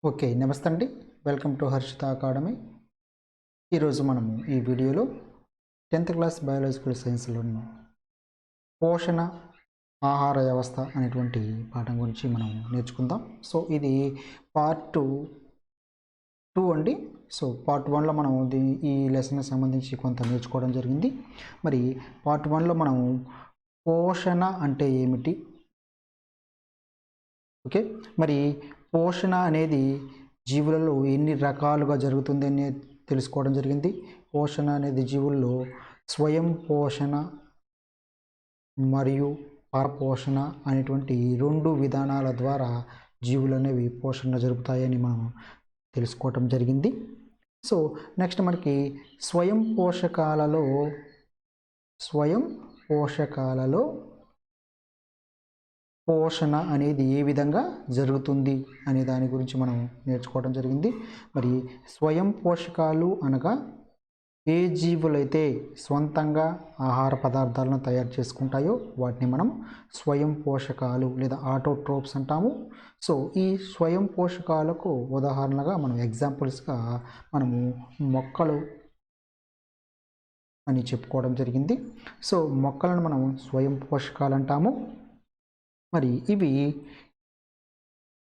Okay. నమస్తే అండి. Welcome to Harshita academy. ఈరోజు మనము ఈ వీడియోలో 10th క్లాస్ బయాలజికల్ సైన్స్‌లోని పోషణ, ఆహార వ్యవస్థ అనేటువంటి పాఠం గురించి మనం నేర్చుకుందాం. సో, ఇది పార్ట్ 2 అండి. సో, పార్ట్ 1లో మనం ఈ లెసన్‌కి సంబంధించి కొంత నేర్చుకోవడం జరిగింది. మరి పార్ట్ 1లో మనం పోషణ అంటే ఏమిటి? ఓకే. మరి పోషణ అనేది జీవులలో ఎన్ని రకాలుగా జరుగుతుందని తెలుసుకోవడం జరిగింది. పోషణ అనేది జీవుల్లో స్వయం పోషణ మరియు పరపోషణ అనేటువంటి 2 విధానాల ద్వారా జీవులు అనేవి పోషణ జరుపుతాయని మనం తెలుసుకోవటం జరిగింది. సో, నెక్స్ట్ మనకి స్వయం పోషకాలలో పోషణ అనేది ఏ విధంగా జరుగుతుంది అనే దాని గురించి మనం నేర్చుకోవడం జరిగింది. మరి స్వయం పోషకాలు అనగా ఏ జీవులైతే స్వంతంగా ఆహార పదార్థాలను తయారు చేసుకుంటాయో వాటిని మనం స్వయం పోషకాలు లేదా ఆటోట్రోప్స్ అంటాము. సో, ఈ స్వయం పోషకాలకు ఉదాహరణగా మనం ఎగ్జాంపుల్స్గా మనము మొక్కలు అని చెప్పుకోవడం జరిగింది. సో, మొక్కలను మనం స్వయం పోషకాలు అంటాము. మరి ఇవి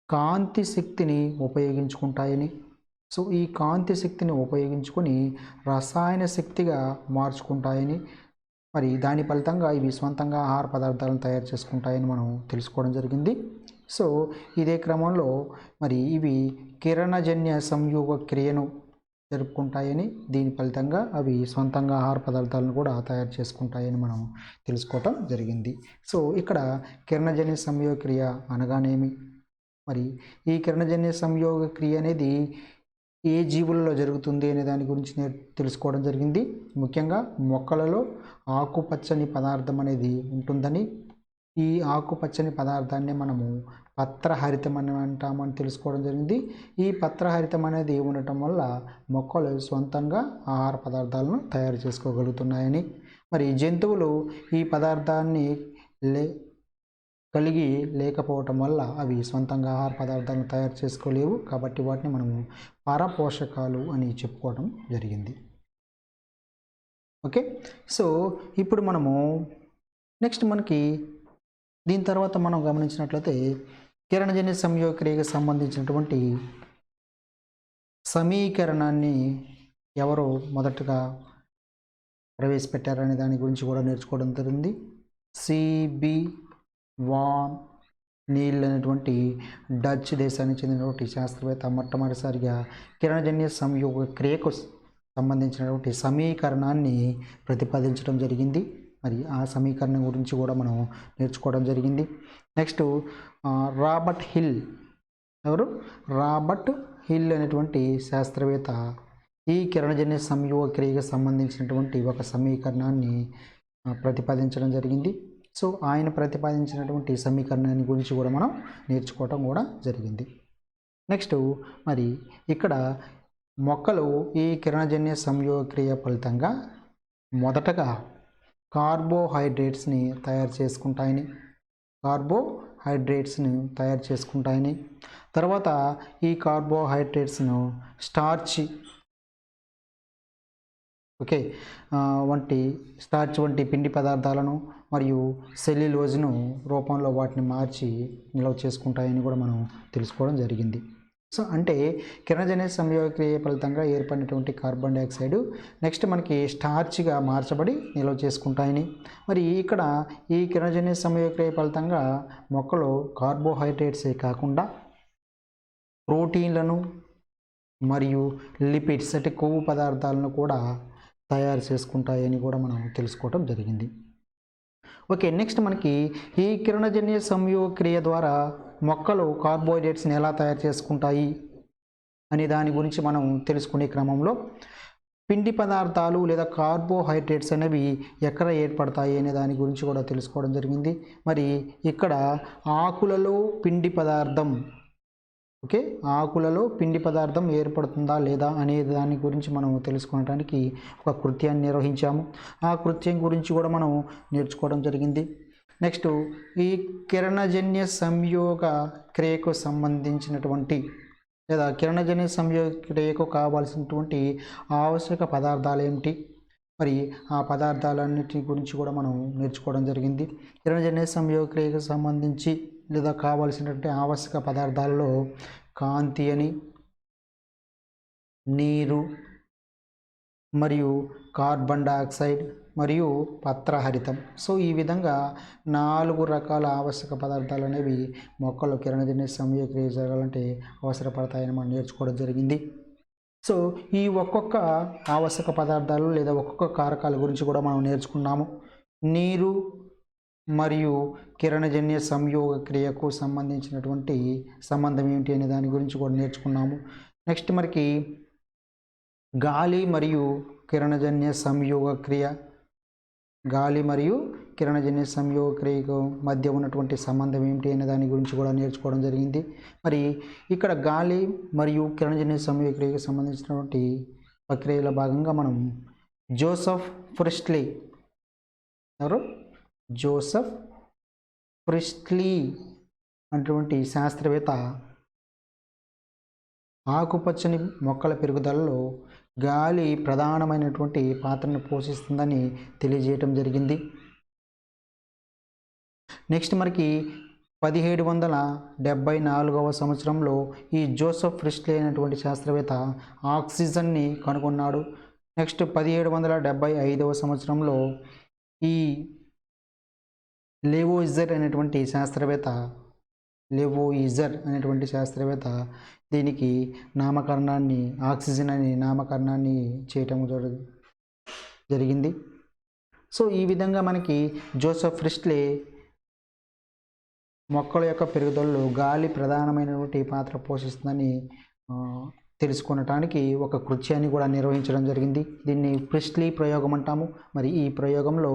కాంతి శక్తిని ఉపయోగించుకుంటాయని, సో ఈ కాంతి శక్తిని ఉపయోగించుకొని రసాయన శక్తిగా మార్చుకుంటాయని, మరి దాని ఫలితంగా ఇవి స్వంతంగా ఆహార పదార్థాలను తయారు చేసుకుంటాయని మనం తెలుసుకోవడం జరిగింది. సో, ఇదే క్రమంలో మరి ఇవి కిరణజన్య సంయోగ క్రియను జరుపుకుంటాయని, దీని ఫలితంగా అవి సొంతంగా ఆహార పదార్థాలను కూడా తయారు చేసుకుంటాయని మనం తెలుసుకోవటం జరిగింది. సో, ఇక్కడ కిరణజన్య సంయోగ క్రియ అనగానేమి, మరి ఈ కిరణజన్య సంయోగ క్రియ అనేది ఏ జీవులలో జరుగుతుంది అనే దాని గురించి తెలుసుకోవడం జరిగింది. ముఖ్యంగా మొక్కలలో ఆకుపచ్చని పదార్థం అనేది ఉంటుందని, ఈ ఆకుపచ్చని పదార్థాన్ని మనము పత్రహరితం అని అంటామని తెలుసుకోవడం జరిగింది. ఈ పత్రహరితం అనేది ఉండటం వల్ల మొక్కలు సొంతంగా ఆహార పదార్థాలను తయారు చేసుకోగలుగుతున్నాయని, మరి జంతువులు ఈ పదార్థాన్ని కలిగి లేకపోవటం వల్ల అవి సొంతంగా ఆహార పదార్థాలను తయారు చేసుకోలేవు. కాబట్టి వాటిని మనము పరపోషకాలు అని చెప్పుకోవడం జరిగింది. ఓకే. సో, ఇప్పుడు మనము నెక్స్ట్ మనకి దీని తర్వాత మనం గమనించినట్లయితే కిరణజన్య సంయోగ క్రియకు సంబంధించినటువంటి సమీకరణాన్ని ఎవరు మొదటగా ప్రవేశపెట్టారనే దాని గురించి కూడా నేర్చుకోవడం జరిగింది. సిబి వాన్ నీల్ అనేటువంటి డచ్ దేశానికి చెందినటువంటి శాస్త్రవేత్త మొట్టమొదటిసారిగా కిరణజన్య సంయోగ క్రియకు సంబంధించినటువంటి సమీకరణాన్ని ప్రతిపాదించడం జరిగింది. మరి ఆ సమీకరణం గురించి కూడా మనం నేర్చుకోవడం జరిగింది. నెక్స్ట్ రాబర్ట్ హిల్ అనేటువంటి శాస్త్రవేత్త ఈ కిరణజన్య సంయోగ క్రియకు సంబంధించినటువంటి ఒక సమీకరణాన్ని ప్రతిపాదించడం జరిగింది. సో, ఆయన ప్రతిపాదించినటువంటి సమీకరణాన్ని గురించి కూడా మనం నేర్చుకోవటం కూడా జరిగింది. నెక్స్ట్ మరి ఇక్కడ మొక్కలు ఈ కిరణజన్య సంయోగ క్రియ ఫలితంగా మొదటగా కార్బోహైడ్రేట్స్ని తయారు చేసుకుంటాయని, తర్వాత ఈ కార్బోహైడ్రేట్స్ను స్టార్చ్ వంటి పిండి పదార్థాలను మరియు సెల్యులోజ్ను రూపంలో వాటిని మార్చి నిల్వ చేసుకుంటాయని కూడా మనం తెలుసుకోవడం జరిగింది. సో, అంటే కిరణజన్య సంయోగ క్రియ ఫలితంగా ఏర్పడినటువంటి కార్బన్ డైఆక్సైడ్ నెక్స్ట్ మనకి స్టార్చ్గా మార్చబడి నిల్వ చేసుకుంటాయని, మరి ఇక్కడ ఈ కిరణజన్య సంయోగ క్రియ ఫలితంగా మొక్కలు కార్బోహైడ్రేట్సే కాకుండా ప్రోటీన్లను మరియు లిపిడ్స్ అంటే కొవ్వు పదార్థాలను కూడా తయారు చేసుకుంటాయని కూడా మనం తెలుసుకోవడం జరిగింది. ఓకే. నెక్స్ట్ మనకి ఈ కిరణజన్య సంయోగ క్రియ ద్వారా మొక్కలు కార్బోహైడ్రేట్స్ని ఎలా తయారు చేసుకుంటాయి అనే దాని గురించి మనం తెలుసుకునే క్రమంలో పిండి పదార్థాలు లేదా కార్బోహైడ్రేట్స్ అనేవి ఎక్కడ ఏర్పడతాయి అనే దాని గురించి కూడా తెలుసుకోవడం జరిగింది. మరి ఇక్కడ ఆకులలో పిండి పదార్థం ఏర్పడుతుందా లేదా అనే దాని గురించి మనం తెలుసుకోవడానికి ఒక కృత్యాన్ని నిర్వహించాము. ఆ కృత్యం గురించి కూడా మనం నేర్చుకోవడం జరిగింది. నెక్స్ట్ ఈ కిరణజన్య సంయోగ క్రియకు సంబంధించినటువంటి లేదా కిరణజన్య సంయోగక్రియకు కావాల్సినటువంటి ఆవశ్యక పదార్థాలు ఏమిటి, మరి ఆ పదార్థాలన్నిటి గురించి కూడా మనం నేర్చుకోవడం జరిగింది. కిరణజన్య సంయోగక్రియకు సంబంధించి లేదా కావాల్సినటువంటి ఆవశ్యక పదార్థాలలో కాంతి అని, నీరు మరియు కార్బన్ డయాక్సైడ్ మరియు పత్రహరితం. సో ఈ విధంగా 4 రకాల ఆవశ్యక పదార్థాలు అనేవి మొక్కల్లో కిరణజన్య సంయోగక్రియ జరగాలంటే అవసరపడతాయని మనం నేర్చుకోవడం జరిగింది. సో ఈ ఒక్కొక్క ఆవశ్యక పదార్థాలు లేదా ఒక్కొక్క కారకాల గురించి కూడా మనం నేర్చుకున్నాము. నీరు మరియు కిరణజన్య సంయోగక్రియకు సంబంధించినటువంటి సంబంధం ఏమిటి అనే దాని గురించి కూడా నేర్చుకున్నాము. నెక్స్ట్ మనకి గాలి మరియు కిరణజన్య సంయోగక్రియ, గాలి మరియు కిరణజన్య సంయోగక్రియకు మధ్య ఉన్నటువంటి సంబంధం ఏమిటి అనే దాని గురించి కూడా నేర్చుకోవడం జరిగింది. మరి ఇక్కడ గాలి మరియు కిరణజన్య సంయోగక్రియకు సంబంధించినటువంటి ప్రక్రియలో భాగంగా మనం జోసెఫ్ ప్రిస్ట్లీ, ఎవరు జోసెఫ్ ప్రిస్ట్లీ అటువంటి శాస్త్రవేత్త ఆకుపచ్చని మొక్కల పెరుగుదలలో గాలి ప్రధానమైనటువంటి పాత్రను పోషిస్తుందని తెలియజేయటం జరిగింది. నెక్స్ట్ మనకి 1774వ సంవత్సరంలో ఈ జోసెఫ్ ప్రిస్ట్లీ అనేటువంటి శాస్త్రవేత్త ఆక్సిజన్ని కనుగొన్నాడు. నెక్స్ట్ 1775వ సంవత్సరంలో ఈ లెవోయిజర్ అనేటువంటి శాస్త్రవేత్త దీనికి నామకరణాన్ని, ఆక్సిజన్ అనే నామకరణాన్ని చేయటం జరిగింది. సో ఈ విధంగా మనకి జోసెఫ్ ప్రిస్ట్లీ మొక్కల యొక్క పెరుగుదలలో గాలి ప్రధానమైనటువంటి పాత్ర పోషిస్తుందని తెలుసుకొనటానికి ఒక కృత్యాన్ని కూడా నిర్వహించడం జరిగింది. దీన్ని ప్రిస్ట్లీ ప్రయోగం అంటాము. మరి ఈ ప్రయోగంలో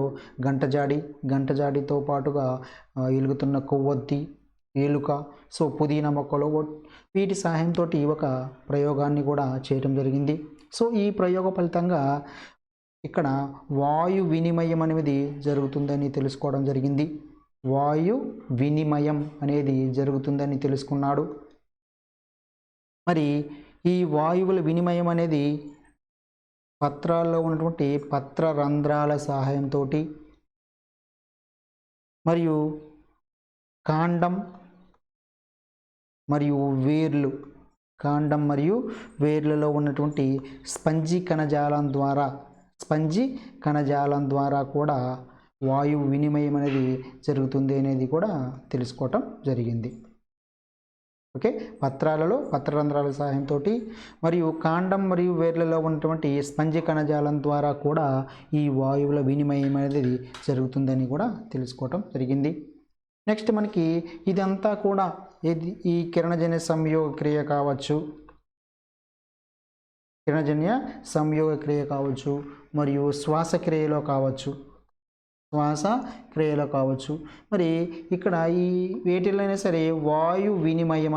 గంటజాడితో పాటుగా ఎలుగుతున్న కొవ్వొత్తి, ఎలుక, సో పుదీనా మొక్కలు, వీటి సహాయంతో ఒక ప్రయోగాన్ని కూడా చేయటం జరిగింది. సో ఈ ప్రయోగ ఫలితంగా ఇక్కడ వాయు వినిమయం అనేది జరుగుతుందని తెలుసుకోవడం జరిగింది. వాయు వినిమయం అనేది జరుగుతుందని తెలుసుకున్నాడు. మరి ఈ వాయువుల వినిమయం అనేది పత్రాల్లో ఉన్నటువంటి పత్ర రంధ్రాల సహాయంతో మరియు కాండం మరియు వేర్లలో ఉన్నటువంటి స్పంజి కణజాలం ద్వారా కూడా వాయువు వినిమయం అనేది జరుగుతుంది అనేది కూడా తెలుసుకోవటం జరిగింది. ఓకే, పత్రాలలో పత్రరంధ్రాల సహాయంతో మరియు కాండం మరియు వేర్లలో ఉన్నటువంటి స్పంజి కణజాలం ద్వారా కూడా ఈ వాయువుల వినిమయం అనేది జరుగుతుందని కూడా తెలుసుకోవటం జరిగింది. నెక్స్ట్ మనకి ఇదంతా కూడా ఈ కిరణజన్య సంయోగక్రియ కావచ్చు మరియు శ్వాసక్రియలో కావచ్చు. మరి ఇక్కడ ఈ వేటిలోనైనా సరే వాయువుల వినిమయం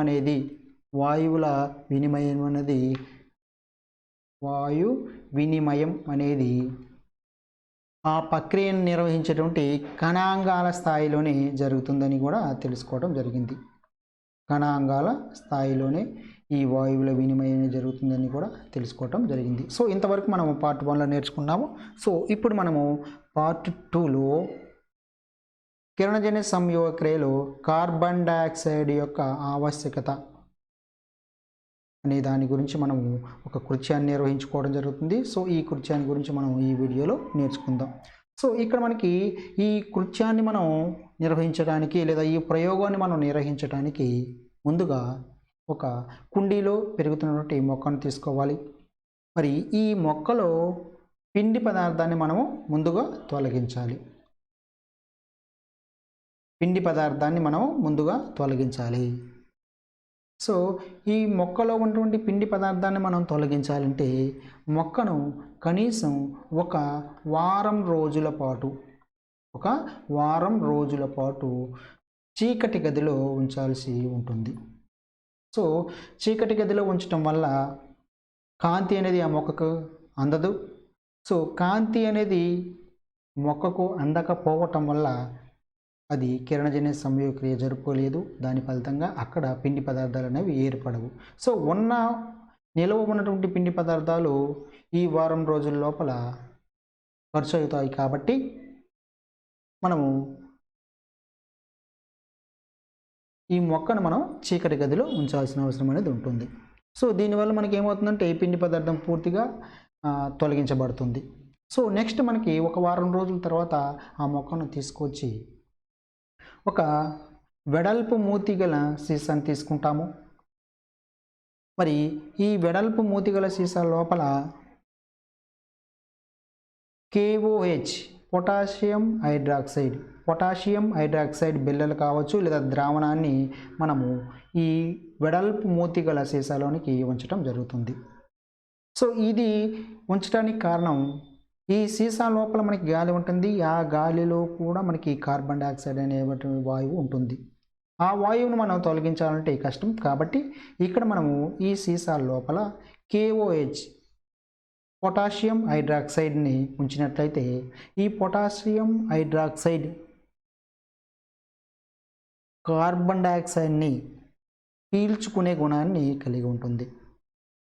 అనేది ఆ ప్రక్రియను నిర్వహించేటువంటి కణాంగాల స్థాయిలోనే జరుగుతుందని కూడా తెలుసుకోవడం జరిగింది. కణాంగాల స్థాయిలోనే ఈ వాయువుల వినిమయం జరుగుతుందని కూడా తెలుసుకోవటం జరిగింది. సో ఇంతవరకు మనము పార్ట్ 1లో నేర్చుకున్నాము. సో ఇప్పుడు మనము పార్ట్ 2లో కిరణజన్య సంయోగక్రియలో కార్బన్ డయాక్సైడ్ యొక్క ఆవశ్యకత అనే దాని గురించి మనము ఒక కృత్యాన్ని నిర్వహించుకోవడం జరుగుతుంది. సో ఈ కృత్యాన్ని గురించి మనం ఈ వీడియోలో నేర్చుకుందాం. సో ఇక్కడ మనకి ఈ కృత్యాన్ని మనం నిర్వహించడానికి లేదా ఈ ప్రయోగాన్ని మనం నిర్వహించడానికి ముందుగా ఒక కుండీలో పెరుగుతున్నటువంటి మొక్కను తీసుకోవాలి. మరి ఈ మొక్కలో పిండి పదార్థాన్ని మనము ముందుగా తొలగించాలి. సో ఈ మొక్కలో ఉన్నటువంటి పిండి పదార్థాన్ని మనం తొలగించాలంటే మొక్కను కనీసం ఒక వారం రోజుల పాటు చీకటి గదిలో ఉంచాల్సి ఉంటుంది. సో చీకటి గదిలో ఉంచటం వల్ల కాంతి అనేది ఆ మొక్కకు అందదు. సో కాంతి అనేది మొక్కకు అందకపోవటం వల్ల అది కిరణజన్య సంయోగక్రియ జరుపుకోలేదు, దాని ఫలితంగా అక్కడ పిండి పదార్థాలు అనేవి ఏర్పడవు. సో నిల్వ ఉన్నటువంటి పిండి పదార్థాలు ఈ వారం రోజుల లోపల ఖర్చు అవుతాయి. కాబట్టి మనము ఈ మొక్కను మనం చీకటి గదిలో ఉంచాల్సిన అవసరం అనేది ఉంటుంది. సో దీనివల్ల మనకి ఏమవుతుందంటే ఈ పిండి పదార్థం పూర్తిగా తొలగించబడుతుంది. సో నెక్స్ట్ మనకి ఒక వారం రోజుల తర్వాత ఆ మొక్కను తీసుకొచ్చి ఒక వెడల్పు మూతి గల సీసాని తీసుకుంటాము. మరి ఈ వెడల్పు మూతి గల సీసా లోపల KOH పొటాషియం హైడ్రాక్సైడ్ బిళ్ళలు కావచ్చు లేదా ద్రావణాన్ని మనము ఈ వెడల్పు మూతి గల సీసాలోనికి ఉంచడం జరుగుతుంది. సో ఇది ఉంచడానికి కారణం, ఈ సీసా లోపల మనకి గాలి ఉంటుంది, ఆ గాలిలో కూడా మనకి కార్బన్ డైఆక్సైడ్ అనే వాయువు ఉంటుంది. ఆ వాయువును మనం తొలగించాలంటే కష్టం. కాబట్టి ఇక్కడ మనము ఈ సీసా లోపల KOH పొటాషియం హైడ్రాక్సైడ్ని ఉంచినట్లయితే ఈ పొటాషియం హైడ్రాక్సైడ్ కార్బన్ డైఆక్సైడ్ని పీల్చుకునే గుణాన్ని కలిగి ఉంటుంది.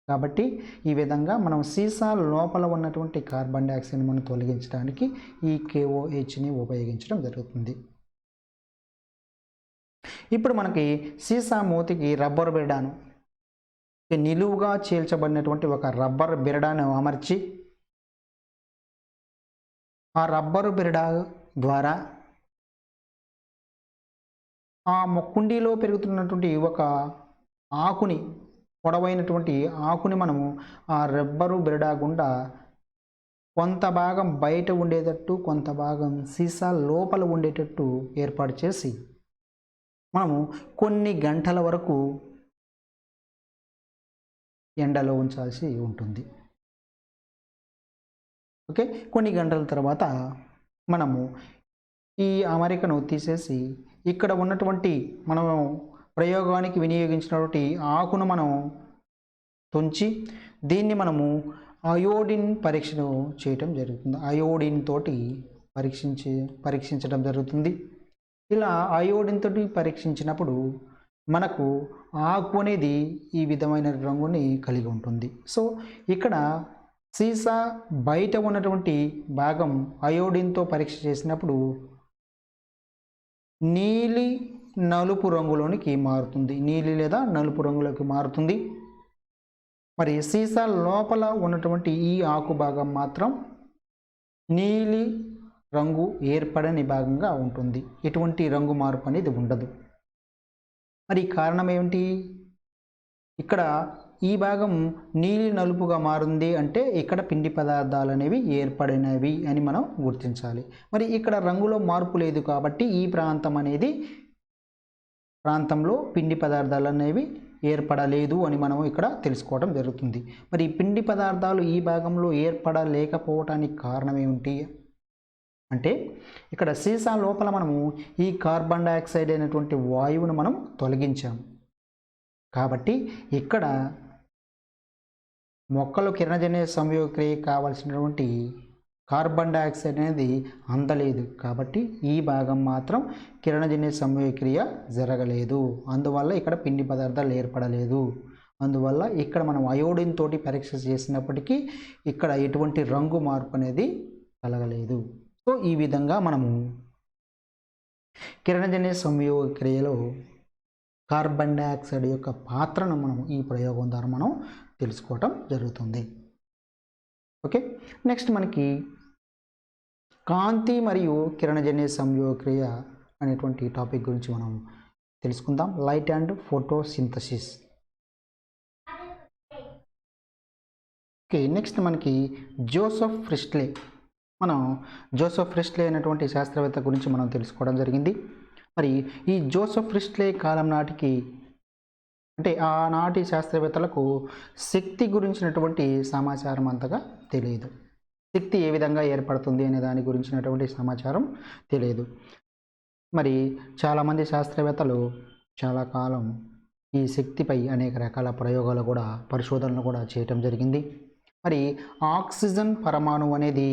కాబట్టి ఈ విధంగా మనం సీసా లోపల ఉన్నటువంటి కార్బన్ డైఆక్సైడ్ని మనం తొలగించడానికి ఈ KOHని ఉపయోగించడం జరుగుతుంది. ఇప్పుడు మనకి సీసా మూతికి రబ్బర్ బిరడాను, నిలువుగా చీల్చబడినటువంటి ఒక రబ్బర్ బిరడాను అమర్చి ఆ రబ్బరు బిరడా ద్వారా ఆ కుండీలో పెరుగుతున్నటువంటి ఒక ఆకుని, పొడవైనటువంటి ఆకుని మనము ఆ రబ్బరు బిరడా గుండా కొంత భాగం బయట ఉండేటట్టు, కొంత భాగం సీసా లోపల ఉండేటట్టు ఏర్పాటు చేసి మనము కొన్ని గంటల వరకు ఎండలో ఉంచాల్సి ఉంటుంది. ఓకే, కొన్ని గంటల తర్వాత మనము ఈ అమరికను తీసేసి ఇక్కడ ఉన్నటువంటి మనము ప్రయోగానికి వినియోగించినటువంటి ఆకును మనం తుంచి దీన్ని మనము అయోడిన్ పరీక్షను చేయటం జరుగుతుంది. అయోడిన్ తోటి పరీక్షించడం జరుగుతుంది. ఇలా అయోడిన్ తోటి పరీక్షించినప్పుడు మనకు ఆకు అనేది ఈ విధమైన రంగుని కలిగి ఉంటుంది. సో ఇక్కడ సీసా బయట ఉన్నటువంటి భాగం అయోడిన్తో పరీక్ష చేసినప్పుడు నీలి నలుపు రంగులోనికి మారుతుంది, నీలి లేదా నలుపు రంగులోకి మారుతుంది. మరి సీసా లోపల ఉన్నటువంటి ఈ ఆకు భాగం మాత్రం నీలి రంగు ఏర్పడని భాగంగా ఉంటుంది. ఎటువంటి రంగు మార్పు అనేది ఉండదు. మరి కారణం ఏమిటి? ఇక్కడ ఈ భాగం నీలి నలుపుగా మారింది అంటే ఇక్కడ పిండి పదార్థాలు అనేవి ఏర్పడినవి అని మనం గుర్తించాలి. మరి ఇక్కడ రంగులో మార్పు లేదు కాబట్టి ఈ ప్రాంతంలో పిండి పదార్థాలు అనేవి ఏర్పడలేదు అని మనం ఇక్కడ తెలుసుకోవడం జరుగుతుంది. మరి పిండి పదార్థాలు ఈ భాగంలో ఏర్పడలేకపోవటానికి కారణం ఏమిటి అంటే ఇక్కడ సీసా లోపల మనము ఈ కార్బన్ డైఆక్సైడ్ అయినటువంటి వాయువును మనం తొలగించాము. కాబట్టి ఇక్కడ మొక్కలు కిరణజన్య సంయోగక్రియ కావాల్సినటువంటి కార్బన్ డైఆక్సైడ్ అనేది అందలేదు. కాబట్టి ఈ భాగం మాత్రం కిరణజన్య సంయోగక్రియ జరగలేదు. అందువల్ల ఇక్కడ పిండి పదార్థాలు ఏర్పడలేదు. అందువల్ల ఇక్కడ మనం అయోడిన్ తోటి పరీక్ష చేసినప్పటికీ ఇక్కడ ఎటువంటి రంగు మార్పు అనేది కలగలేదు. సో ఈ విధంగా మనము కిరణజన్య సంయోగక్రియలో కార్బన్ డైఆక్సైడ్ యొక్క పాత్రను మనం ఈ ప్రయోగం ద్వారా మనం తెలుసుకోవటం జరుగుతుంది. ఓకే, నెక్స్ట్ మనకి కాంతి మరియు కిరణజన్య సంయోగక్రియ అనేటువంటి టాపిక్ గురించి మనం తెలుసుకుందాం. Light and photosynthesis. Okay, next మనకి జోసెఫ్ ప్రిస్ట్లే. మనం జోసెఫ్ ప్రిస్ట్లే అనేటువంటి శాస్త్రవేత్త గురించి మనం తెలుసుకోవడం జరిగింది. మరి ఈ జోసెఫ్ ప్రిస్ట్లే కాలం నాటికి అంటే ఆనాటి శాస్త్రవేత్తలకు శక్తి గురించినటువంటి సమాచారం అంతగా తెలియదు. శక్తి ఏ విధంగా ఏర్పడుతుంది అనే దాని గురించినటువంటి సమాచారం తెలియదు. మరి చాలామంది శాస్త్రవేత్తలు చాలా కాలం ఈ శక్తిపై అనేక రకాల ప్రయోగాలు కూడా పరిశోధనలు కూడా చేయటం జరిగింది. మరి ఆక్సిజన్ పరమాణువు అనేది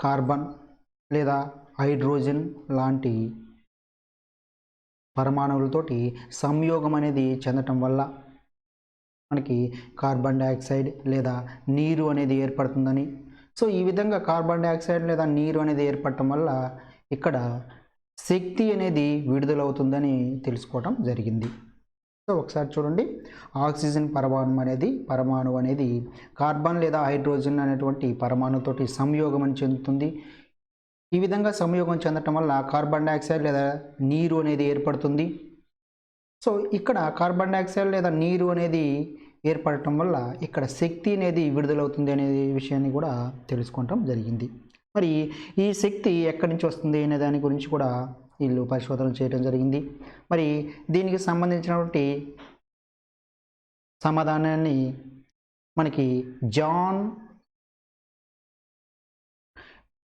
కార్బన్ లేదా హైడ్రోజన్ లాంటి పరమాణువులతోటి సంయోగం అనేది చెందటం వల్ల మనకి కార్బన్ డైఆక్సైడ్ లేదా నీరు అనేది ఏర్పడుతుందని, సో ఈ విధంగా కార్బన్ డైఆక్సైడ్ లేదా నీరు అనేది ఏర్పడటం వల్ల ఇక్కడ శక్తి అనేది విడుదలవుతుందని తెలుసుకోవటం జరిగింది. సో ఒకసారి చూడండి, ఆక్సిజన్ పరమాణువు అనేది కార్బన్ లేదా హైడ్రోజన్ అనేటువంటి పరమాణుతోటి సంయోగం అని చెందుతుంది. ఈ విధంగా సంయోగం చెందటం వల్ల కార్బన్ డైఆక్సైడ్ లేదా నీరు అనేది ఏర్పడుతుంది. సో ఇక్కడ కార్బన్ డైఆక్సైడ్ లేదా నీరు అనేది ఏర్పడటం వల్ల ఇక్కడ శక్తి అనేది విడుదలవుతుంది అనే విషయాన్ని కూడా తెలుసుకోవటం జరిగింది. మరి ఈ శక్తి ఎక్కడి నుంచి వస్తుంది అనే దాని గురించి కూడా వీళ్ళు పరిశోధన చేయడం జరిగింది. మరి దీనికి సంబంధించినటువంటి సమాధానాన్ని మనకి జాన్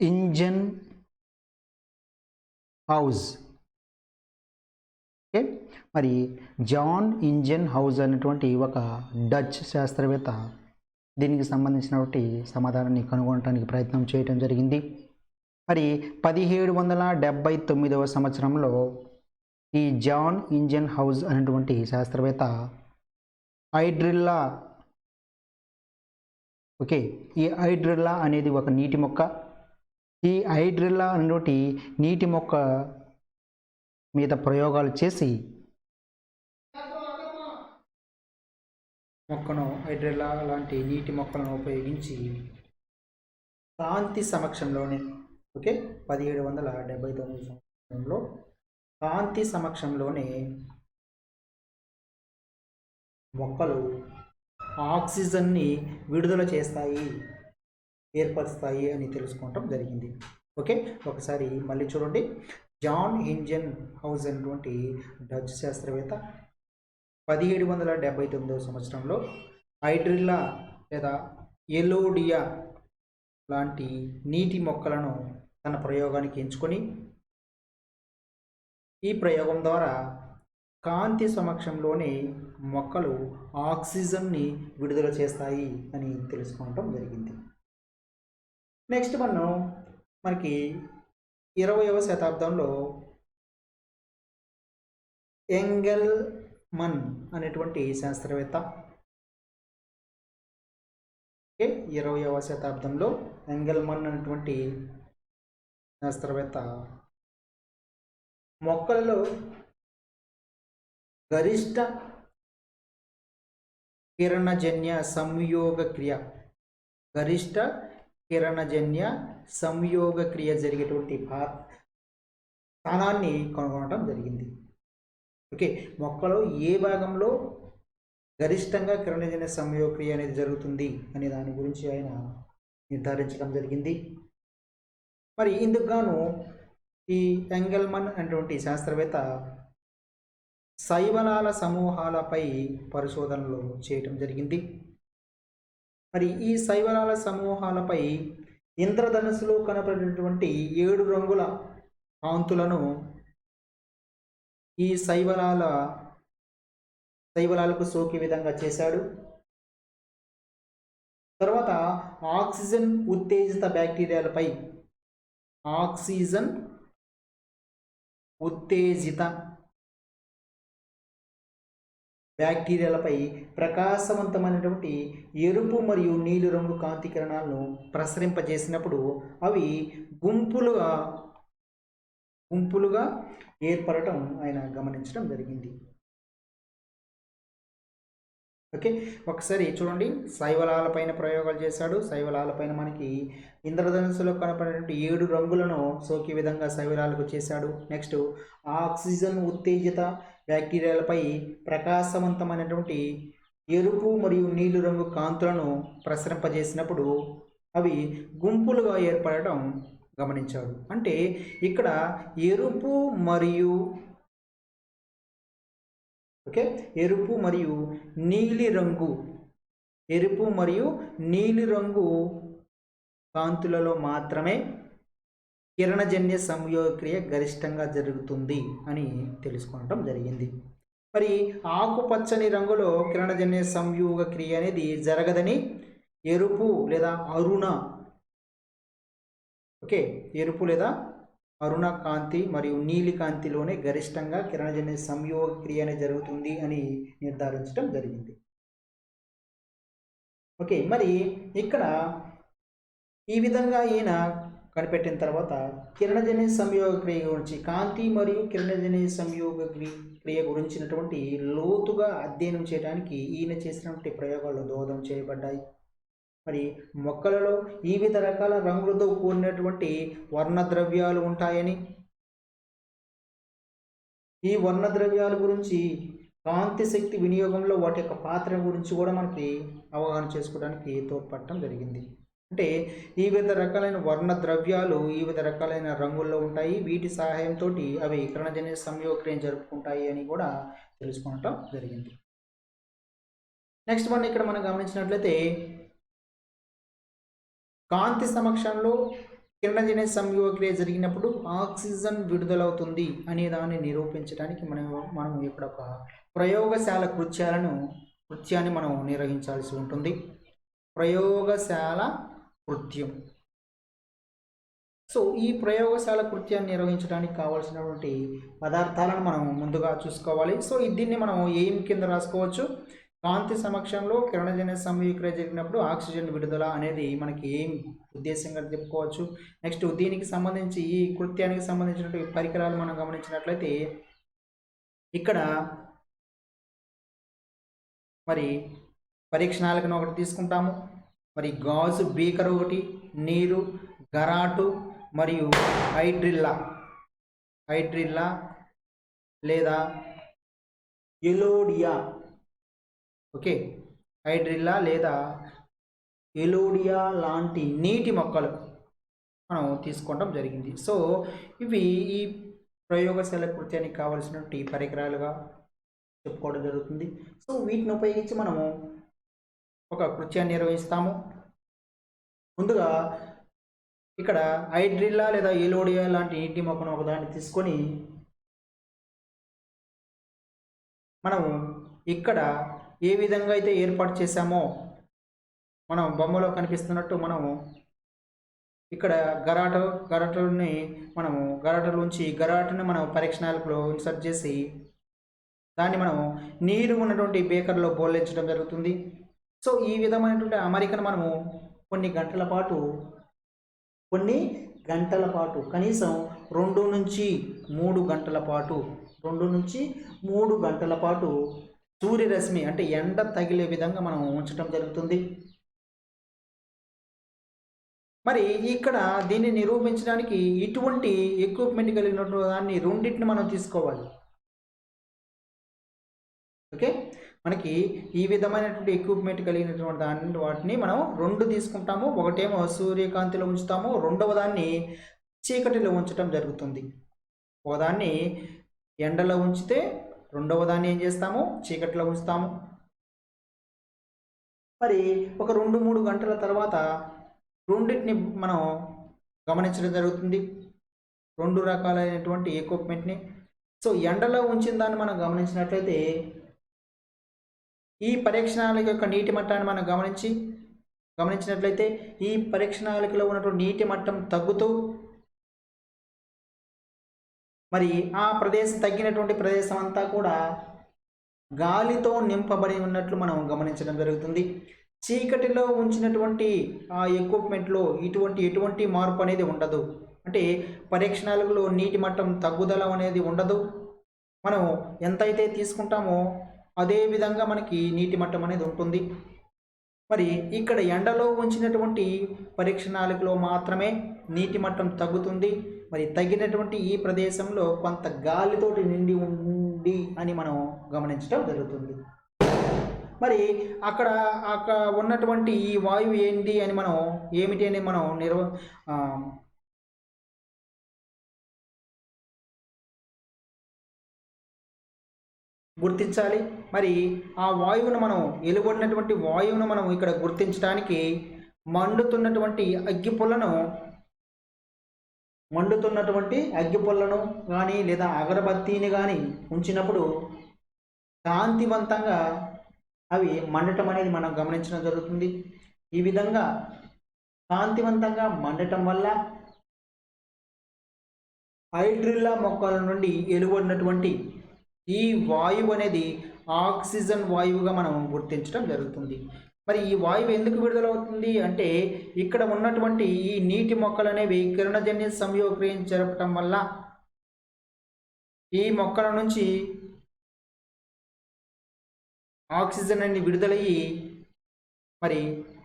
ఇంజన్ హౌస్, ఓకే, మరి జాన్ ఇంజన్ హౌస్ అనేటువంటి ఒక డచ్ శాస్త్రవేత్త దీనికి సంబంధించినటువంటి సమాధానాన్ని కనుగొనడానికి ప్రయత్నం చేయడం జరిగింది. మరి 1779వ సంవత్సరంలో ఈ జాన్ ఇంజన్ హౌస్ అనేటువంటి శాస్త్రవేత్త హైడ్రిల్లా, ఓకే, ఈ హైడ్రిల్లా అనేది ఒక నీటి మొక్క. ఈ హైడ్రిల్లా అనేటువంటి నీటి మొక్క మీద ప్రయోగాలు చేసి హైడ్రిల్లా లాంటి నీటి మొక్కలను ఉపయోగించి కాంతి సమక్షంలోనే, ఓకే, 1779 సంవత్సరంలో కాంతి సమక్షంలోనే మొక్కలు ఆక్సిజన్ని విడుదల చేస్తాయి, ఏర్పరుస్తాయి అని తెలుసుకోవటం జరిగింది. ఓకే, ఒకసారి మళ్ళీ చూడండి, జాన్ ఇంజన్ హౌస్ అనేటువంటి డచ్ శాస్త్రవేత్త 1779వ సంవత్సరంలో హైడ్రిల్లా లేదా ఎలోడియా లాంటి నీటి మొక్కలను తన ప్రయోగానికి ఎంచుకొని ఈ ప్రయోగం ద్వారా కాంతి సమక్షంలోనే మొక్కలు ఆక్సిజన్ని విడుదల చేస్తాయి అని తెలుసుకోవటం జరిగింది. నెక్స్ట్ మనకి 20వ శతాబ్దంలో ఎంగెల్మన్ అనేటువంటి శాస్త్రవేత్త, ఓకే, 20వ శతాబ్దంలో ఎంగెల్మన్ అనేటువంటి శాస్త్రవేత్త మొక్కలలో గరిష్ట కిరణజన్య సంయోగ క్రియ, గరిష్ట కిరణజన్య సంయోగ క్రియ జరిగేటువంటి స్థానాన్ని కనుగొనడం జరిగింది. ఓకే, మొక్కలో ఏ భాగంలో గరిష్టంగా కిరణజన్య సంయోగ క్రియ అనేది జరుగుతుంది అనే దాని గురించి ఆయన నిర్ధారించడం జరిగింది. మరి ఇందుకు గాను ఈ ఎంగెల్మన్ అనేటువంటి శాస్త్రవేత్త శైవలాల సమూహాలపై పరిశోధనలు చేయటం జరిగింది. మరి ఈ శైవలాల సమూహాలపై ఇంద్రధనుస్సులో కనపడేటువంటి 7 రంగుల కాంతులను ఈ శైవలాలకు సోకే విధంగా చేశాడు. తర్వాత ఆక్సిజన్ ఉత్తేజిత బ్యాక్టీరియాలపై, ఆక్సిజన్ ఉత్తేజిత బ్యాక్టీరియాలపై ప్రకాశవంతమైనటువంటి ఎరుపు మరియు నీలి రంగు కాంతి కిరణాలను ప్రసరింపజేసినప్పుడు అవి గుంపులుగా ఏర్పడటం ఆయన గమనించడం జరిగింది. ఓకే, ఒకసారి చూడండి, శైవలాలపైన ప్రయోగాలు చేశాడు. శైవలాలపైన మనకి ఇంద్రధనుస్సులో కనపడినటువంటి 7 రంగులను సోకే విధంగా శైవలాలకు చేశాడు. నెక్స్ట్ ఆక్సిజన్ ఉత్తేజిత బ్యాక్టీరియాలపై ప్రకాశవంతమైనటువంటి ఎరుపు మరియు నీలి రంగు కాంతులను ప్రసరింపజేసినప్పుడు అవి గుంపులుగా ఏర్పడటం గమనించాడు. అంటే ఇక్కడ ఎరుపు మరియు నీలి రంగు కాంతులలో మాత్రమే కిరణజన్య సంయోగక్రియ గరిష్టంగా జరుగుతుంది అని తెలుసుకోవడం జరిగింది. మరి ఆకుపచ్చని రంగులో కిరణజన్య సంయోగ క్రియ అనేది జరగదని ఎరుపు లేదా అరుణ కాంతి మరియు నీలి కాంతిలోనే గరిష్టంగా కిరణజన్య సంయోగ క్రియ అనేది జరుగుతుంది అని నిర్ధారించడం జరిగింది. ఓకే, మరి ఇక్కడ ఈ విధంగా ఈయన కనిపెట్టిన తర్వాత కిరణజన్య సంయోగ క్రియ గురించి, కాంతి మరియు కిరణజన్య సంయోగ క్రియ గురించినటువంటి లోతుగా అధ్యయనం చేయడానికి ఈయన చేసినటువంటి ప్రయోగాలు దోహదం చేయబడ్డాయి. మరి మొక్కలలో వివిధ రకాల రంగులతో కూడినటువంటి వర్ణద్రవ్యాలు ఉంటాయని, ఈ వర్ణద్రవ్యాల గురించి కాంతి శక్తి వినియోగంలో వాటి యొక్క పాత్ర గురించి కూడా మనకి అవగాహన చేసుకోవడానికి తోడ్పడటం జరిగింది. అంటే వివిధ రకాలైన వర్ణ ద్రవ్యాలు వివిధ రకాలైన రంగుల్లో ఉంటాయి, వీటి సహాయంతో అవి కిరణజన్య సంయోగక్రియ జరుపుకుంటాయి అని కూడా తెలుసుకోవటం జరిగింది. నెక్స్ట్ వన్ ఇక్కడ మనం గమనించినట్లయితే కాంతి సమక్షంలో కిరణజన్య సంయోగక్రియ జరిగినప్పుడు ఆక్సిజన్ విడుదలవుతుంది అనే దాన్ని నిరూపించడానికి మనం ఇక్కడ ఒక ప్రయోగశాల కృత్యాన్ని మనం నిర్వహించాల్సి ఉంటుంది. ప్రయోగశాల కృత్యం. సో ఈ ప్రయోగశాల కృత్యాన్ని నిర్వహించడానికి కావాల్సినటువంటి పదార్థాలను మనం ముందుగా చూసుకోవాలి. సో దీన్ని మనం ఏం కింద రాసుకోవచ్చు, కాంతి సమక్షంలో కిరణజన్య సంయోగక్రియ జరిగినప్పుడు ఆక్సిజన్ విడుదల అనేది మనకి ఏం ఉద్దేశంగా చెప్పుకోవచ్చు. నెక్స్ట్ దీనికి సంబంధించి ఈ కృత్యానికి సంబంధించినటువంటి పరికరాలు మనం గమనించినట్లయితే ఇక్కడ మరి పరీక్షణాలను ఒకటి తీసుకుంటాము. మరి గాజు బీకర్ ఒకటి, నీరు, గరాటు మరియు హైడ్రిల్లా లేదా ఎలోడియా. ఓకే, హైడ్రిల్లా లేదా ఎలోడియా లాంటి నీటి మొక్కలు మనం తీసుకోవడం జరిగింది. సో ఇవి ఈ ప్రయోగశాల కృత్యానికి కావలసినటువంటి పరికరాలుగా చెప్పుకోవడం జరుగుతుంది. సో వీటిని ఉపయోగించి మనము ఒక కృత్యాన్ని నిర్వహిస్తాము. ముందుగా ఇక్కడ హైడ్రిల్లా లేదా ఎలోడియా లాంటి నీటి మొక్కను ఒకదాన్ని తీసుకొని మనము ఇక్కడ ఏ విధంగా అయితే ఏర్పాటు చేశామో మనం బొమ్మలో కనిపిస్తున్నట్టు మనము ఇక్కడ గరాటని మనము గరాటుని మనం పరీక్షణాలలో ఇన్సర్ట్ చేసి దాన్ని మనం నీరు ఉన్నటువంటి బేకర్లో బోర్లించడం జరుగుతుంది. సో ఈ విధమైనటువంటి అమరికను మనము కొన్ని గంటల పాటు కనీసం 2 నుంచి 3 గంటల పాటు సూర్యరశ్మి అంటే ఎండ తగిలే విధంగా మనం ఉంచడం జరుగుతుంది. మరి ఇక్కడ దీన్ని నిరూపించడానికి ఇటువంటి ఎక్విప్మెంట్ కలిగినటువంటి దాన్ని రెండింటిని మనం తీసుకోవాలి. ఓకే, మనకి ఈ విధమైనటువంటి ఎక్విప్మెంట్ కలిగినటువంటి వాటిని మనం 2 తీసుకుంటాము. ఒకటేమో సూర్యకాంతిలో ఉంచుతాము, రెండవ దాన్ని చీకటిలో ఉంచడం జరుగుతుంది. ఒకదాన్ని ఎండలో ఉంచితే రెండవ దాన్ని ఏం చేస్తాము, చీకటిలో ఉంచుతాము. మరి ఒక 2-3 గంటల తర్వాత రెండింటిని మనం గమనించడం జరుగుతుంది, 2 రకాలైనటువంటి ఎక్విప్మెంట్ని. సో ఎండలో ఉంచిన దాన్ని మనం గమనించినట్లయితే ఈ పరీక్షణాళిక యొక్క నీటి మట్టాన్ని మనం గమనించినట్లయితే ఈ పరీక్షణాళికలో ఉన్నటువంటి నీటి మట్టం తగ్గుతూ మరి ఆ ప్రదేశం తగ్గినటువంటి ప్రదేశం అంతా కూడా గాలితో నింపబడి ఉన్నట్లు మనం గమనించడం జరుగుతుంది. చీకటిలో ఉంచినటువంటి ఆ ఎక్విప్మెంట్లో ఎటువంటి మార్పు అనేది ఉండదు. అంటే పరీక్షణాళికలో నీటి మట్టం తగ్గుదల అనేది ఉండదు. మనం ఎంతైతే తీసుకుంటామో అదే విధంగా మనకి నీటి మట్టం అనేది ఉంటుంది. మరి ఇక్కడ ఎండలో ఉంచినటువంటి పరీక్షణాళికలో మాత్రమే నీటి మట్టం తగ్గుతుంది. మరి తగ్గినటువంటి ఈ ప్రదేశంలో కొంత గాలితోటి నిండి ఉంది అని మనం గమనించడం జరుగుతుంది. మరి అక్కడ ఉన్నటువంటి ఈ వాయువు ఏంటి అని ఏమిటి అని మనం గుర్తించాలి. మరి ఆ వాయువును వెలువడినటువంటి వాయువును మనం ఇక్కడ గుర్తించడానికి మండుతున్నటువంటి అగ్గిపుల్లను కానీ లేదా అగరబత్తీని కానీ ఉంచినప్పుడు కాంతివంతంగా అవి మండటం అనేది మనం గమనించడం జరుగుతుంది. ఈ విధంగా కాంతివంతంగా మండటం వల్ల హైడ్రిల్లా మొక్కల నుండి వెలువడినటువంటి ఈ వాయువు అనేది ఆక్సిజన్ వాయువుగా మనం గుర్తించడం జరుగుతుంది. మరి ఈ వాయువు ఎందుకు విడుదలవుతుంది అంటే ఇక్కడ ఉన్నటువంటి ఈ నీటి మొక్కలు అనేవి కిరణజన్య సంయోగక్రియ జరపటం వల్ల ఈ మొక్కల నుంచి ఆక్సిజన్ అనేది విడుదలయ్యి మరి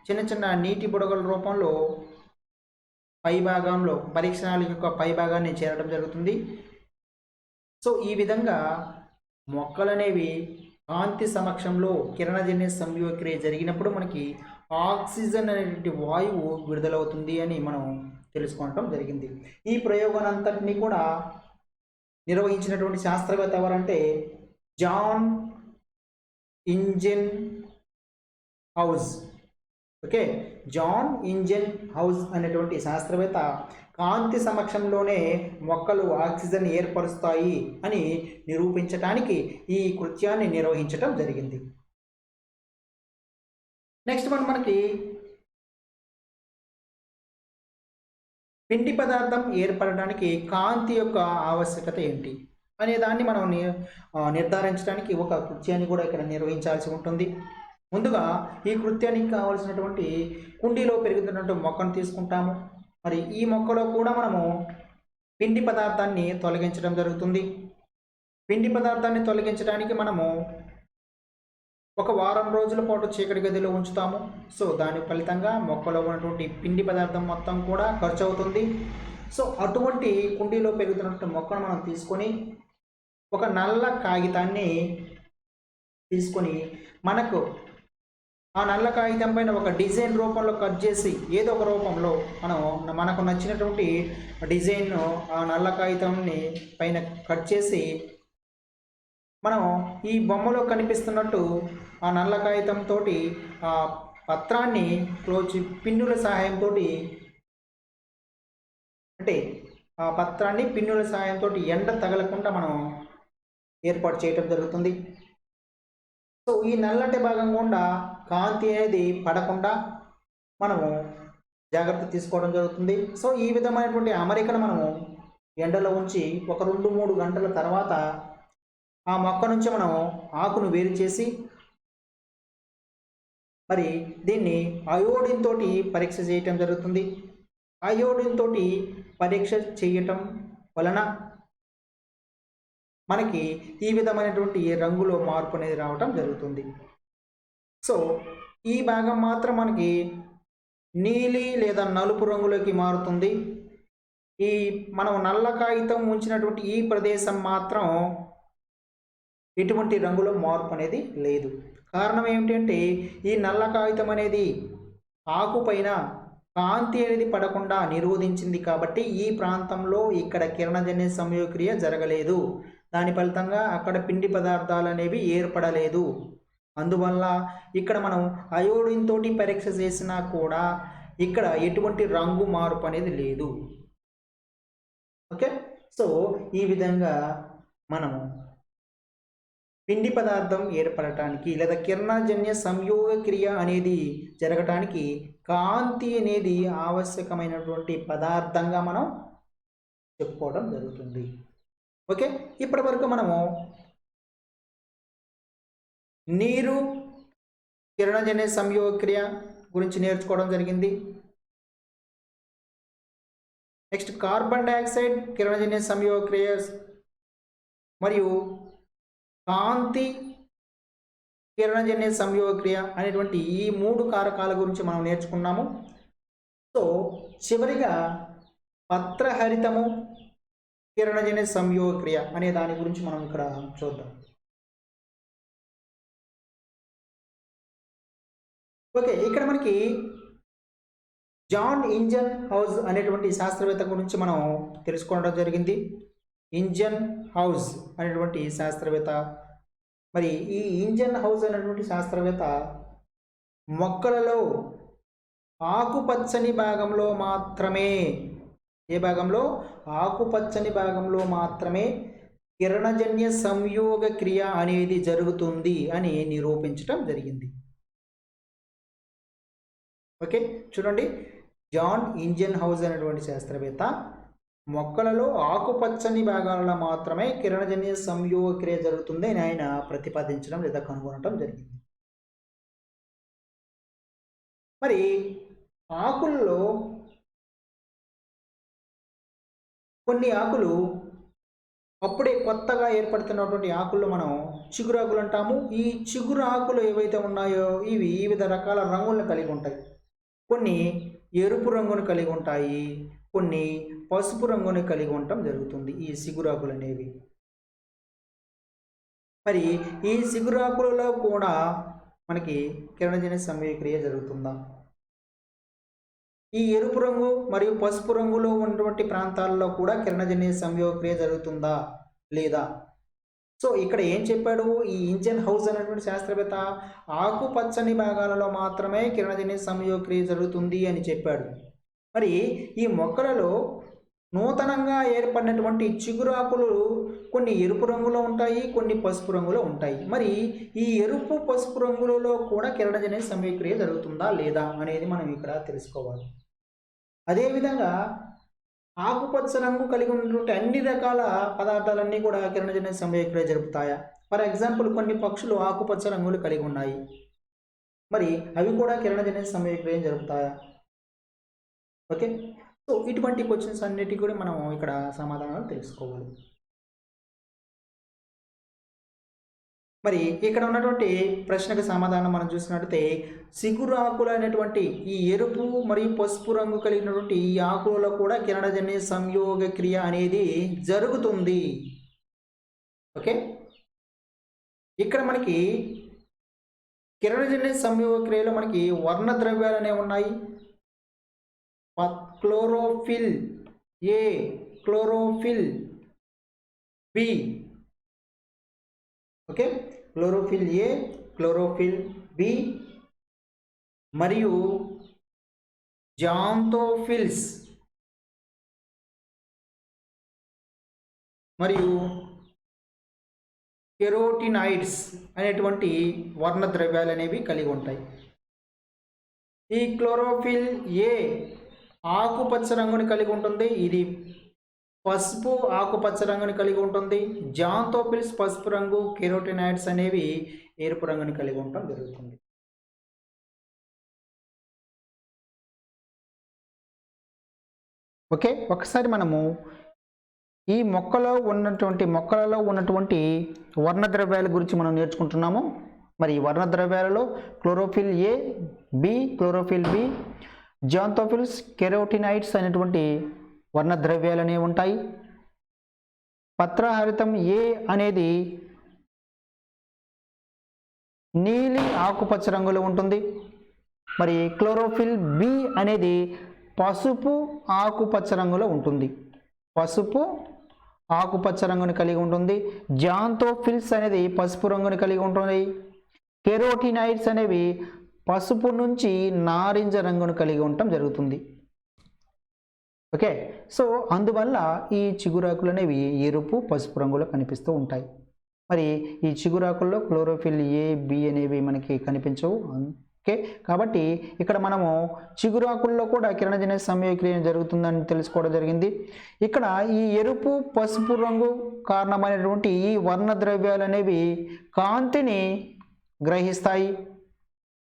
చిన్న చిన్న నీటి బుడగల రూపంలో పైభాగంలో పరీక్షణాల యొక్క పైభాగాన్ని చేరడం జరుగుతుంది. సో ఈ విధంగా మొక్కలు అనేవి కాంతి సమక్షంలో కిరణజన్య సంయోగక్రియ జరిగినప్పుడు మనకి ఆక్సిజన్ అనేటువంటి వాయువు విడుదలవుతుంది అని మనం తెలుసుకోవటం జరిగింది. ఈ ప్రయోగానంతటినీ కూడా నిర్వహించినటువంటి శాస్త్రవేత్త ఎవరంటే Jan Ingenhousz. Okay, Jan Ingenhousz అనేటువంటి శాస్త్రవేత్త కాంతి సమక్షంలోనే మొక్కలు ఆక్సిజన్ ఏర్పరుస్తాయి అని నిరూపించడానికి ఈ కృత్యాన్ని నిర్వహించడం జరిగింది. నెక్స్ట్ మనకి పిండి పదార్థం ఏర్పడడానికి కాంతి యొక్క ఆవశ్యకత ఏంటి అనే దాన్ని మనం నిర్ధారించడానికి ఒక కృత్యాన్ని కూడా ఇక్కడ నిర్వహించాల్సి ఉంటుంది. ముందుగా ఈ కృత్యానికి కావాల్సినటువంటి కుండీలో పెరుగుతున్నటువంటి మొక్కను తీసుకుంటాము. మరి ఈ మొక్కలో కూడా మనము పిండి పదార్థాన్ని తొలగించడం జరుగుతుంది. పిండి పదార్థాన్ని తొలగించడానికి మనము ఒక వారం రోజుల పాటు చీకటి గదిలో ఉంచుతాము. సో దాని ఫలితంగా మొక్కలో ఉన్నటువంటి పిండి పదార్థం మొత్తం కూడా ఖర్చు అవుతుంది. సో అటువంటి కుండీలో పెరుగుతున్నటువంటి మొక్కను మనం తీసుకొని ఒక నల్ల కాగితాన్ని తీసుకొని మనకు ఆ నల్ల కాగితం పైన ఒక డిజైన్ రూపంలో కట్ చేసి ఏదో ఒక రూపంలో మనకు నచ్చినటువంటి డిజైన్ను ఆ నల్ల కాగితంని పైన కట్ చేసి మనం ఈ బొమ్మలో కనిపిస్తున్నట్టు ఆ నల్ల కాగితంతో ఆ పత్రాన్ని పిన్నుల సహాయంతో అంటే ఆ పత్రాన్ని పిన్నుల సహాయంతో ఎండ తగలకుండా మనం ఏర్పాటు చేయటం జరుగుతుంది. సో ఈ నల్లటి భాగం గుండా కాంతి అనేది పడకుండా మనము జాగ్రత్త తీసుకోవడం జరుగుతుంది. సో ఈ విధమైనటువంటి అమరికను మనము ఎండలో ఉంచి ఒక 2-3 గంటల తర్వాత ఆ మొక్క నుంచి మనం ఆకును వేరు చేసి మరి దీన్ని అయోడిన్ తోటి పరీక్ష చేయటం జరుగుతుంది. అయోడిన్ తోటి పరీక్ష చేయటం వలన మనకి ఈ విధమైనటువంటి రంగులో మార్పు అనేది రావటం జరుగుతుంది. సో ఈ భాగం మాత్రం మనకి నీలి లేదా నలుపు రంగులోకి మారుతుంది. ఈ మనం నల్ల కాగితం ఉంచినటువంటి ఈ ప్రదేశం మాత్రం ఎటువంటి రంగులో మార్పు అనేది లేదు. కారణం ఏమిటంటే ఈ నల్ల కాగితం అనేది ఆకుపైన కాంతి అనేది పడకుండా నిరోధించింది కాబట్టి ఈ ప్రాంతంలో ఇక్కడ కిరణజన్య సంయోగక్రియ జరగలేదు. దాని ఫలితంగా అక్కడ పిండి పదార్థాలు అనేవి ఏర్పడలేదు. అందువల్ల ఇక్కడ మనం అయోడిన్ తోటి పరీక్ష చేసినా కూడా ఇక్కడ ఎటువంటి రంగు మార్పు అనేది లేదు. ఓకే, సో ఈ విధంగా మనము పిండి పదార్థం ఏర్పడటానికి లేదా కిరణజన్య సంయోగ క్రియ అనేది జరగటానికి కాంతి అనేది ఆవశ్యకమైనటువంటి పదార్థంగా మనం చెప్పుకోవడం జరుగుతుంది. ఓకే, ఇప్పటి వరకు మనము నీరు కిరణజన్య సంయోగ క్రియ గురించి నేర్చుకోవడం జరిగింది. నెక్స్ట్ కార్బన్ డైఆక్సైడ్ కిరణజన్య సంయోగ క్రియ మరియు కాంతి కిరణజన్య సంయోగ క్రియ అనేటువంటి ఈ 3 కారకాల గురించి మనం నేర్చుకున్నాము. సో చివరిగా పత్రహరితము కిరణజన్య సంయోగ క్రియ అనే దాని గురించి మనం ఇక్కడ చూద్దాం. ఓకే, ఇక్కడ మనకి జాన్ ఇంజన్ హౌస్ అనేటువంటి శాస్త్రవేత్త గురించి మనం తెలుసుకోవడం జరిగింది. ఇంజన్ హౌస్ అనేటువంటి శాస్త్రవేత్త, మరి ఈ ఇంజన్ హౌస్ అనేటువంటి శాస్త్రవేత్త మొక్కలలో ఆకుపచ్చని భాగంలో మాత్రమే, ఏ భాగంలో? ఆకుపచ్చని భాగంలో మాత్రమే కిరణజన్య సంయోగ క్రియ అనేది జరుగుతుంది అని నిరూపించటం జరిగింది. ఓకే, చూడండి, జాన్ ఇంజన్ హౌస్ అనేటువంటి శాస్త్రవేత్త మొక్కలలో ఆకుపచ్చని భాగాలలో మాత్రమే కిరణజన్య సంయోగ క్రియ జరుగుతుంది అని ఆయన ప్రతిపాదించడం లేదా కనుగొనడం జరిగింది. మరి ఆకుల్లో కొన్ని ఆకులు అప్పుడే కొత్తగా ఏర్పడుతున్నటువంటి ఆకుల్లో మనం చిగురాకులు అంటాము. ఈ చిగురు ఆకులు ఏవైతే ఉన్నాయో ఇవి వివిధ రకాల రంగులను కలిగి ఉంటాయి. కొన్ని ఎరుపు రంగును కలిగి ఉంటాయి, కొన్ని పసుపు రంగుని కలిగి ఉండటం జరుగుతుంది ఈ సిగురాకులు అనేవి. మరి ఈ సిగురాకులలో కూడా మనకి కిరణజన్య సంయోగక్రియ జరుగుతుందా? ఈ ఎరుపు రంగు మరియు పసుపు రంగులో ఉన్నటువంటి ప్రాంతాల్లో కూడా కిరణజన్య సంయోగక్రియ జరుగుతుందా లేదా? సో ఇక్కడ ఏం చెప్పాడు ఈ ఇంజన్ హౌస్ అనేటువంటి శాస్త్రవేత్త, ఆకుపచ్చని భాగాలలో మాత్రమే కిరణజన్య సంయోగక్రియ జరుగుతుంది అని చెప్పాడు. మరి ఈ మొక్కలలో నూతనంగా ఏర్పడినటువంటి చిగురాకులు కొన్ని ఎరుపు రంగులో ఉంటాయి, కొన్ని పసుపు రంగులో ఉంటాయి. మరి ఈ ఎరుపు పసుపు రంగులలో కూడా కిరణజన్య సంయోగక్రియ జరుగుతుందా లేదా అనేది మనం ఇక్కడ తెలుసుకోవాలి. అదేవిధంగా ఆకుపచ్చ రంగు కలిగి ఉన్నటువంటి అన్ని రకాల పదార్థాలన్నీ కూడా కిరణజన్య సంయోగక్రియ జరుపుతాయా? ఫర్ ఎగ్జాంపుల్ కొన్ని పక్షులు ఆకుపచ్చ రంగులు కలిగి ఉన్నాయి, మరి అవి కూడా కిరణజన్య సంయోగక్రియ జరుపుతాయా? ఓకే, సో ఇటువంటి క్వశ్చన్స్ అన్నిటికీ కూడా మనం ఇక్కడ సమాధానాలు తెలుసుకోవాలి. మరి ఇక్కడ ఉన్నటువంటి ప్రశ్నకు సమాధానం మనం చూసినట్లయితే సిగురాకులు అనేటువంటి ఈ ఎరుపు మరియు పసుపు రంగు కలిగినటువంటి ఈ ఆకులలో కూడా కిరణజన్య సంయోగ క్రియ అనేది జరుగుతుంది. ఓకే, ఇక్కడ మనకి కిరణజన్య సంయోగ క్రియలో మనకి వర్ణ ద్రవ్యాలు అనేవి ఉన్నాయి. Chlorophyll A, chlorophyll B. Okay, chlorophyll A, chlorophyll B మరియు జాంతోఫిల్స్ మరియు కెరోటినాయిడ్స్ అనేటువంటి వర్ణ ద్రవ్యాలు అనేవి కలిగి ఉంటాయి. ఈ క్లోరోఫిల్ ఏ ఆకుపచ్చ రంగుని కలిగి ఉంటుంది, ఇది పసుపు ఆకుపచ్చ రంగుని కలిగి ఉంటుంది. జాంతోఫిల్స్ పసుపు రంగు, కెరోటినాయిడ్స్ అనేవి ఎరుపు రంగుని కలిగి ఉండటం జరుగుతుంది. ఓకే, ఒకసారి మనము ఈ మొక్కలలో ఉన్నటువంటి వర్ణద్రవ్యాల గురించి మనం నేర్చుకుంటున్నాము. మరి ఈ వర్ణద్రవ్యాలలో chlorophyll A, B, chlorophyll B, xanthophylls, carotenoids అనేటువంటి వర్ణద్రవ్యాలు అనేవి ఉంటాయి. పత్రహరితం ఏ అనేది నీలి ఆకుపచ్చ రంగులో ఉంటుంది. మరి క్లోరోఫిల్ బి అనేది పసుపు ఆకుపచ్చ రంగులో ఉంటుంది, పసుపు ఆకుపచ్చ రంగుని కలిగి ఉంటుంది. జాంతోఫిల్స్ అనేది పసుపు రంగుని కలిగి ఉంటుంది. కెరోటినాయిడ్స్ అనేవి పసుపు నుంచి నారింజ రంగును కలిగి ఉండటం జరుగుతుంది. ఓకే, సో అందువల్ల ఈ చిగురాకులు అనేవి ఎరుపు పసుపు రంగులో కనిపిస్తూ ఉంటాయి. మరి ఈ చిగురాకుల్లో క్లోరోఫిల్ ఏ, బి అనేవి మనకి కనిపించవు. ఓకే, కాబట్టి ఇక్కడ మనము చిగురాకుల్లో కూడా కిరణజన్య సంయోగక్రియ జరుగుతుందని తెలుసుకోవడం జరిగింది. ఇక్కడ ఈ ఎరుపు పసుపు రంగు కారణమైనటువంటి ఈ వర్ణ ద్రవ్యాలు అనేవి కాంతిని గ్రహిస్తాయి.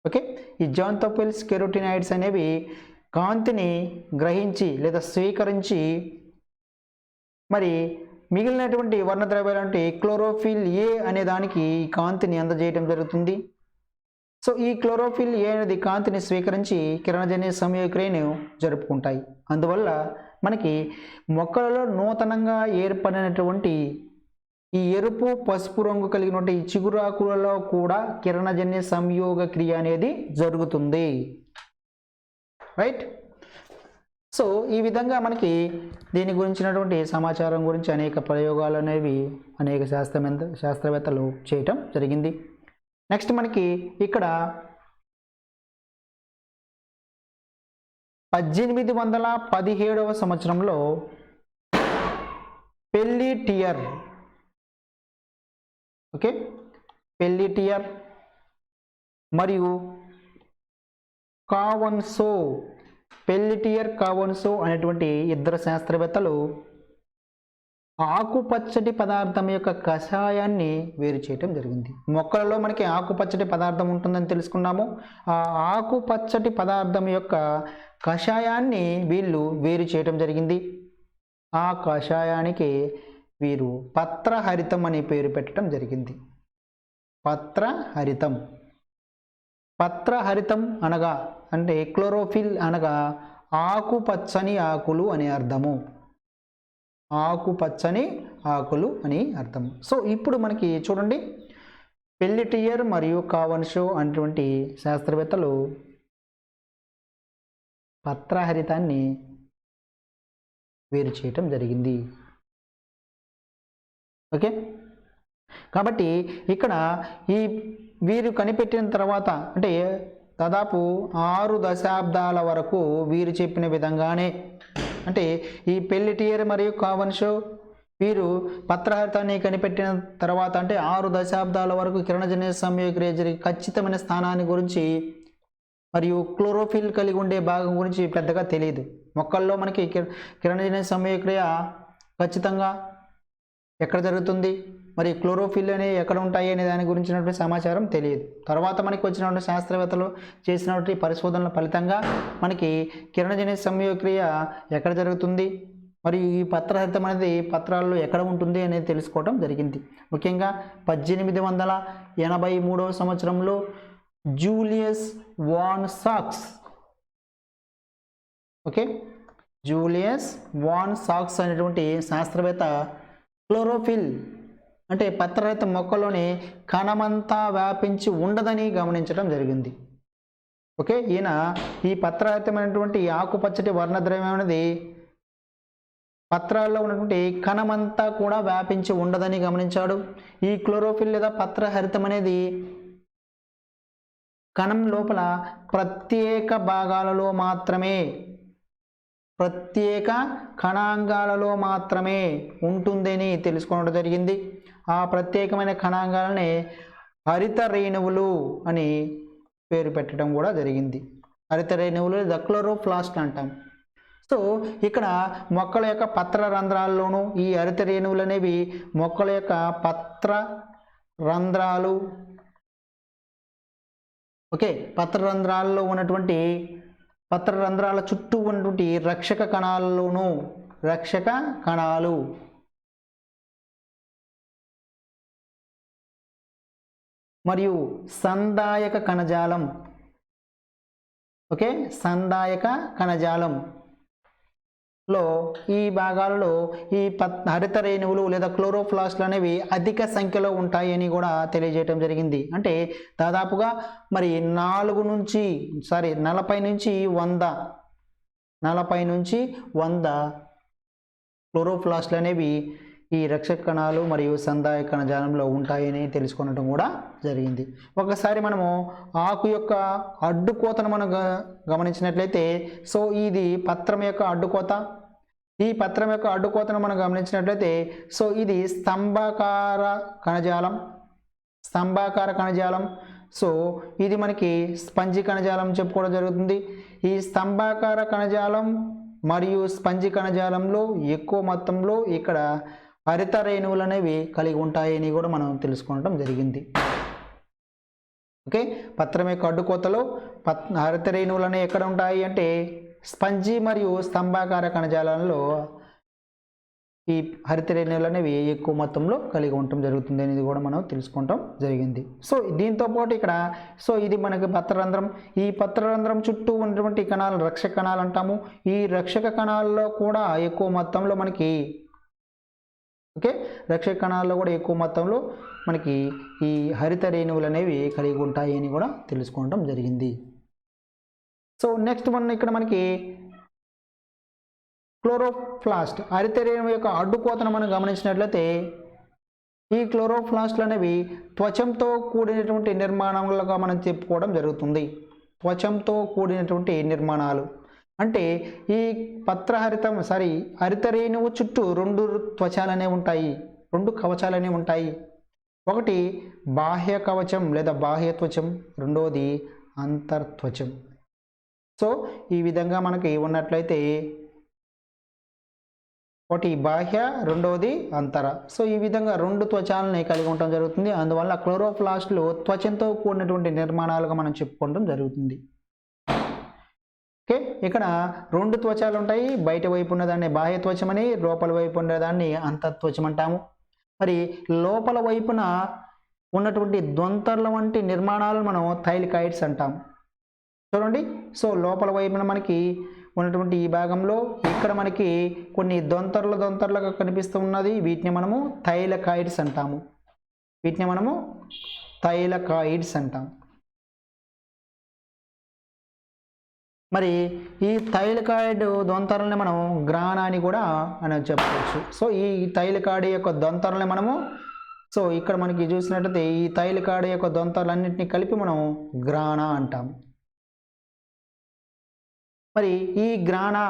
ఓకే, ఈ జాంతోఫిల్స్, కెరోటినాయిడ్స్ అనేవి కాంతిని గ్రహించి లేదా స్వీకరించి మరి మిగిలినటువంటి వర్ణద్రవ్యాలు అంటే క్లోరోఫిల్ ఏ అనే దానికి కాంతిని అందజేయడం జరుగుతుంది. సో ఈ క్లోరోఫిల్ ఏ అనేది కాంతిని స్వీకరించి కిరణజన్య సంయోగక్రియను జరుపుకుంటాయి. అందువల్ల మనకి మొక్కలలో నూతనంగా ఏర్పడినటువంటి ఈ ఎరుపు పసుపు రంగు కలిగినటువంటి ఈ చిగురాకులలో కూడా కిరణజన్య సంయోగ క్రియ అనేది జరుగుతుంది. రైట్, సో ఈ విధంగా మనకి దీని గురించినటువంటి సమాచారం గురించి అనేక ప్రయోగాలు అనేవి అనేక శాస్త్రవేత్తలు చేయటం జరిగింది. నెక్స్ట్ మనకి ఇక్కడ 1817వ సంవత్సరంలో పెల్లిటియర్, ఓకే, పెల్లిటియర్ మరియు కావన్సో పెల్లిటియర్ కావోన్సో అనేటువంటి ఇద్దరు శాస్త్రవేత్తలు ఆకుపచ్చటి పదార్థం యొక్క కషాయాన్ని వేరు చేయటం జరిగింది. మొక్కలలో మనకి ఆకుపచ్చటి పదార్థం ఉంటుందని తెలుసుకున్నాము. ఆ ఆకుపచ్చటి పదార్థం యొక్క కషాయాన్ని వీళ్ళు వేరు చేయటం జరిగింది. ఆ కషాయానికి వీరు పత్రహరితం అనే పేరు పెట్టడం జరిగింది. పత్రహరితం. పత్రహరితం అనగా అంటే క్లోరోఫిల్ అనగా ఆకుపచ్చని ఆకులు అని అర్థము. ఆకుపచ్చని ఆకులు అని అర్థం. సో ఇప్పుడు మనకి చూడండి, పెల్లిటియర్ మరియు కావన్షో అనేటువంటి శాస్త్రవేత్తలు పత్రహరితాన్ని వేరు చేయటం జరిగింది. ఓకే, కాబట్టి ఇక్కడ ఈ వీరు కనిపెట్టిన తర్వాత అంటే దాదాపు 6 దశాబ్దాల వరకు వీరు చెప్పిన విధంగానే, అంటే ఈ పెల్లిటియర్ మరియు కావన్షో వీరు పత్రహరితాన్ని కనిపెట్టిన తర్వాత అంటే 6 దశాబ్దాల వరకు కిరణజన్య సంయోగక్రియ జరిగి ఖచ్చితమైన స్థానాన్ని గురించి మరియు క్లోరోఫిల్ కలిగి ఉండే భాగం గురించి పెద్దగా తెలియదు. మొక్కల్లో మనకి కిరణజన్య సంయోగక్రియ ఖచ్చితంగా ఎక్కడ జరుగుతుంది, మరి క్లోరోఫిల్ అనేవి ఎక్కడ ఉంటాయి అనే దాని గురించినటువంటి సమాచారం తెలియదు. తర్వాత మనకి వచ్చినటువంటి శాస్త్రవేత్తలు చేసినటువంటి పరిశోధనల ఫలితంగా మనకి కిరణజన్య సంయోగక్రియ ఎక్కడ జరుగుతుంది మరియు ఈ పత్రహరితం అనేది పత్రాల్లో ఎక్కడ ఉంటుంది అనేది తెలుసుకోవడం జరిగింది. ముఖ్యంగా 1883వ సంవత్సరంలో Julius van socks, okay, Julius van socks అనేటువంటి శాస్త్రవేత్త క్లోరోఫిల్ అంటే పత్రరహిత మొక్కలోని కణమంతా వ్యాపించి ఉండదని గమనించడం జరిగింది. ఓకే, ఈయన ఈ పత్రరహితమైనటువంటి ఆకుపచ్చటి వర్ణద్రవ్యం అనేది పత్రాల్లో ఉన్నటువంటి కణమంతా కూడా వ్యాపించి ఉండదని గమనించాడు. ఈ క్లోరోఫిల్ లేదా పత్రహరితం అనేది కణం లోపల ప్రత్యేక భాగాలలో మాత్రమే, ప్రత్యేక కణాంగాలలో మాత్రమే ఉంటుందని తెలుసుకోవడం జరిగింది. ఆ ప్రత్యేకమైన కణాంగాలనే హరిత రేణువులు అని పేరు పెట్టడం కూడా జరిగింది. హరిత రేణువులు ద క్లోరోప్లాస్ట్ అంటాం. సో ఇక్కడ మొక్కల యొక్క పత్ర రంధ్రాల్లోనూ ఈ హరిత రేణువులు అనేవి మొక్కల యొక్క పత్ర రంధ్రాలు, ఓకే, పత్ర రంధ్రాల్లో ఉన్నటువంటి పత్ర రంధ్రాల చుట్టూ ఉన్నటువంటి రక్షక కణాలలోనూ, రక్షక కణాలు మరియు సందాయక కణజాలం, ఓకే, సందాయక కణజాలంలో ఈ భాగాలలో ఈ హరిత రేణువులు లేదా క్లోరోప్లాస్ట్లు అనేవి అధిక సంఖ్యలో ఉంటాయి అని కూడా తెలియజేయడం జరిగింది. అంటే దాదాపుగా మరి 40 నుంచి 40 నుంచి 100 క్లోరోప్లాస్ట్లు అనేవి ఈ రక్షక కణాలు మరియు సందాయక కణజాలంలో ఉంటాయని తెలుసుకోవడం కూడా జరిగింది. ఒకసారి మనము ఆకు యొక్క అడ్డుకోతను మనం గమనించినట్లయితే, సో ఇది పత్రం యొక్క అడ్డుకోత. ఈ పత్రం యొక్క అడ్డుకోతను మనం గమనించినట్లయితే, సో ఇది స్తంభాకార కణజాలం. సో ఇది మనకి స్పంజి కణజాలం చెప్పుకోవడం జరుగుతుంది. ఈ స్తంభాకార కణజాలం మరియు స్పంజి కణజాలంలో ఎక్కువ మొత్తంలో ఇక్కడ హరిత రేణువులు అనేవి కలిగి ఉంటాయని కూడా మనం తెలుసుకోవడం జరిగింది. ఓకే, పత్రం యొక్క అడ్డుకోతలో హరిత రేణువులు అనేవి ఎక్కడ ఉంటాయి అంటే స్పంజి మరియు స్తంభాకార కణజాలంలో ఈ హరిత రేణువులు అనేవి ఎక్కువ మొత్తంలో కలిగి ఉండటం జరుగుతుంది అనేది కూడా మనం తెలుసుకోవటం జరిగింది. సో దీంతో పాటు ఇక్కడ సో ఇది మనకి పత్రరంధ్రం. ఈ పత్రరంధ్రం చుట్టూ ఉన్నటువంటి కణాలు రక్షక కణాలు అంటాము. ఈ రక్షక కణాల్లో కూడా ఎక్కువ మొత్తంలో మనకి, ఓకే, రక్షక కణాల్లో కూడా ఎక్కువ మొత్తంలో మనకి ఈ హరిత రేణువులు అనేవి కలిగి ఉంటాయి అని కూడా తెలుసుకోవడం జరిగింది. సో నెక్స్ట్ ఇక్కడ మనకి క్లోరోప్లాస్ట్ హరిత రేణువు యొక్క అడ్డుకోతను మనం గమనించినట్లయితే, ఈ క్లోరోప్లాస్ట్లు అనేవి త్వచంతో కూడినటువంటి నిర్మాణాలుగా మనం చెప్పుకోవడం జరుగుతుంది. త్వచంతో కూడినటువంటి నిర్మాణాలు అంటే ఈ హరిత రేణువు చుట్టూ 2 త్వచాలనే ఉంటాయి, 2 కవచాలనే ఉంటాయి. ఒకటి బాహ్య కవచం లేదా బాహ్య త్వచం, రెండవది అంతర్త్వచం. సో ఈ విధంగా మనకి ఉన్నట్లయితే ఒకటి బాహ్య, రెండవది అంతర. సో ఈ విధంగా రెండు త్వచాలని కలిగి ఉండటం జరుగుతుంది. అందువల్ల క్లోరోప్లాస్ట్లు త్వచంతో కూడినటువంటి నిర్మాణాలుగా మనం చెప్పుకోవడం జరుగుతుంది. ఓకే, ఇక్కడ రెండు త్వచాలు ఉంటాయి. బయట వైపు ఉన్నదాన్ని బాహ్య త్వచమని, లోపల వైపు ఉన్నదాన్ని అంతర్త్వచం అంటాము. మరి లోపల వైపున ఉన్నటువంటి దొంతర్ల వంటి నిర్మాణాలను మనం థైలికాయిడ్స్ అంటాం. చూడండి, సో లోపల వైపున మనకి ఉన్నటువంటి ఈ భాగంలో ఇక్కడ మనకి కొన్ని దొంతర్లుగా కనిపిస్తూ ఉన్నది. వీటిని మనము థైలకాయిడ్స్ అంటాము. మరి ఈ థైలకాయిడ్ దొంతరల్ని మనం గ్రానా అని కూడా అని చెప్పుకోవచ్చు. సో ఈ థైలకాయిడ్ యొక్క దొంతరల్ని మనము, సో ఇక్కడ మనకి చూసినట్లయితే ఈ థైలకాయిడ్ యొక్క దొంతరలన్నింటినీ కలిపి మనం గ్రానా అంటాము. మరి ఈ గ్రానా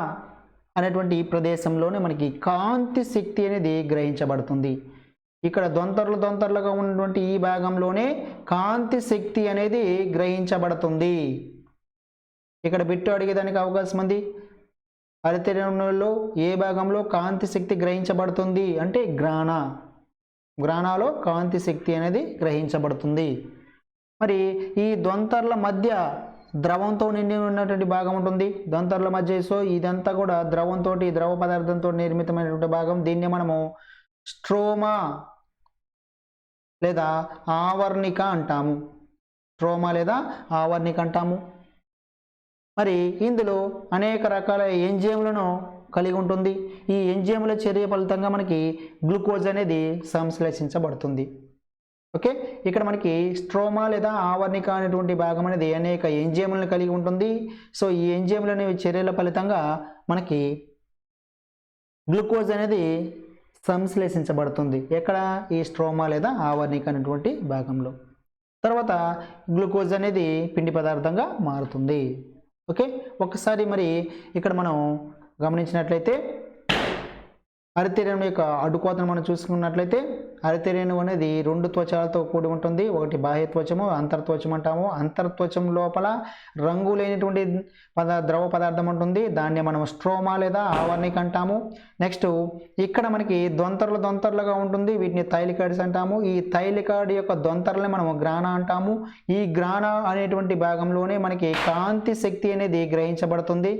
అనేటువంటి ఈ ప్రదేశంలోనే మనకి కాంతి శక్తి అనేది గ్రహించబడుతుంది. ఇక్కడ దొంతర్లుగా ఉన్నటువంటి ఈ భాగంలోనే కాంతి శక్తి అనేది గ్రహించబడుతుంది. ఇక్కడ బిట్టు అడిగేదానికి అవకాశం ఉంది. హరితరేణువులో ఏ భాగంలో కాంతి శక్తి గ్రహించబడుతుంది అంటే గ్రానాలో కాంతి శక్తి అనేది గ్రహించబడుతుంది. మరి ఈ దొంతర్ల మధ్య ద్రవంతో నిండి ఉన్నటువంటి భాగం ఉంటుంది. దొంతర్ల మధ్య, సో ఇదంతా కూడా ద్రవ పదార్థంతో నిర్మితమైనటువంటి భాగం. దీన్ని మనము స్ట్రోమా లేదా ఆవర్ణిక అంటాము. మరి ఇందులో అనేక రకాల ఎంజైమ్లను కలిగి ఉంటుంది. ఈ ఎంజైమ్ల చర్య ఫలితంగా మనకి గ్లూకోజ్ అనేది సంశ్లేషించబడుతుంది. ఓకే, ఇక్కడ మనకి స్ట్రోమా లేదా ఆవర్ణిక అనేటువంటి భాగం అనేది అనేక ఎంజైమ్లను కలిగి ఉంటుంది. సో ఈ ఎంజైమ్ల అనేవి చర్యల ఫలితంగా మనకి గ్లూకోజ్ అనేది సంశ్లేషించబడుతుంది. ఎక్కడ? ఈ స్ట్రోమా లేదా ఆవర్ణిక అనేటువంటి భాగంలో. తర్వాత గ్లూకోజ్ అనేది పిండి పదార్థంగా మారుతుంది. ఓకే, ఒకసారి మరి ఇక్కడ మనం గమనించినట్లయితే హరితరేణువు యొక్క అడ్డుకోతను మనం చూసుకున్నట్లయితే హరితరేణువు అనేది రెండు త్వచాలతో కూడి ఉంటుంది. ఒకటి బాహ్య త్వచము, అంతర్త్వచం అంటాము. అంతర్త్వచం లోపల రంగు లేనటువంటి ద్రవ పదార్థం ఉంటుంది. దాన్ని మనం స్ట్రోమా లేదా ఆవర్ణిక అంటాము. నెక్స్ట్ ఇక్కడ మనకి దొంతర్లుగా ఉంటుంది. వీటిని థైలికాయిడ్స్ అంటాము. ఈ థైలికాయిడ్ యొక్క దొంతర్లని మనం గ్రానా అంటాము. ఈ గ్రానా అనేటువంటి భాగంలోనే మనకి కాంతి శక్తి అనేది గ్రహించబడుతుంది.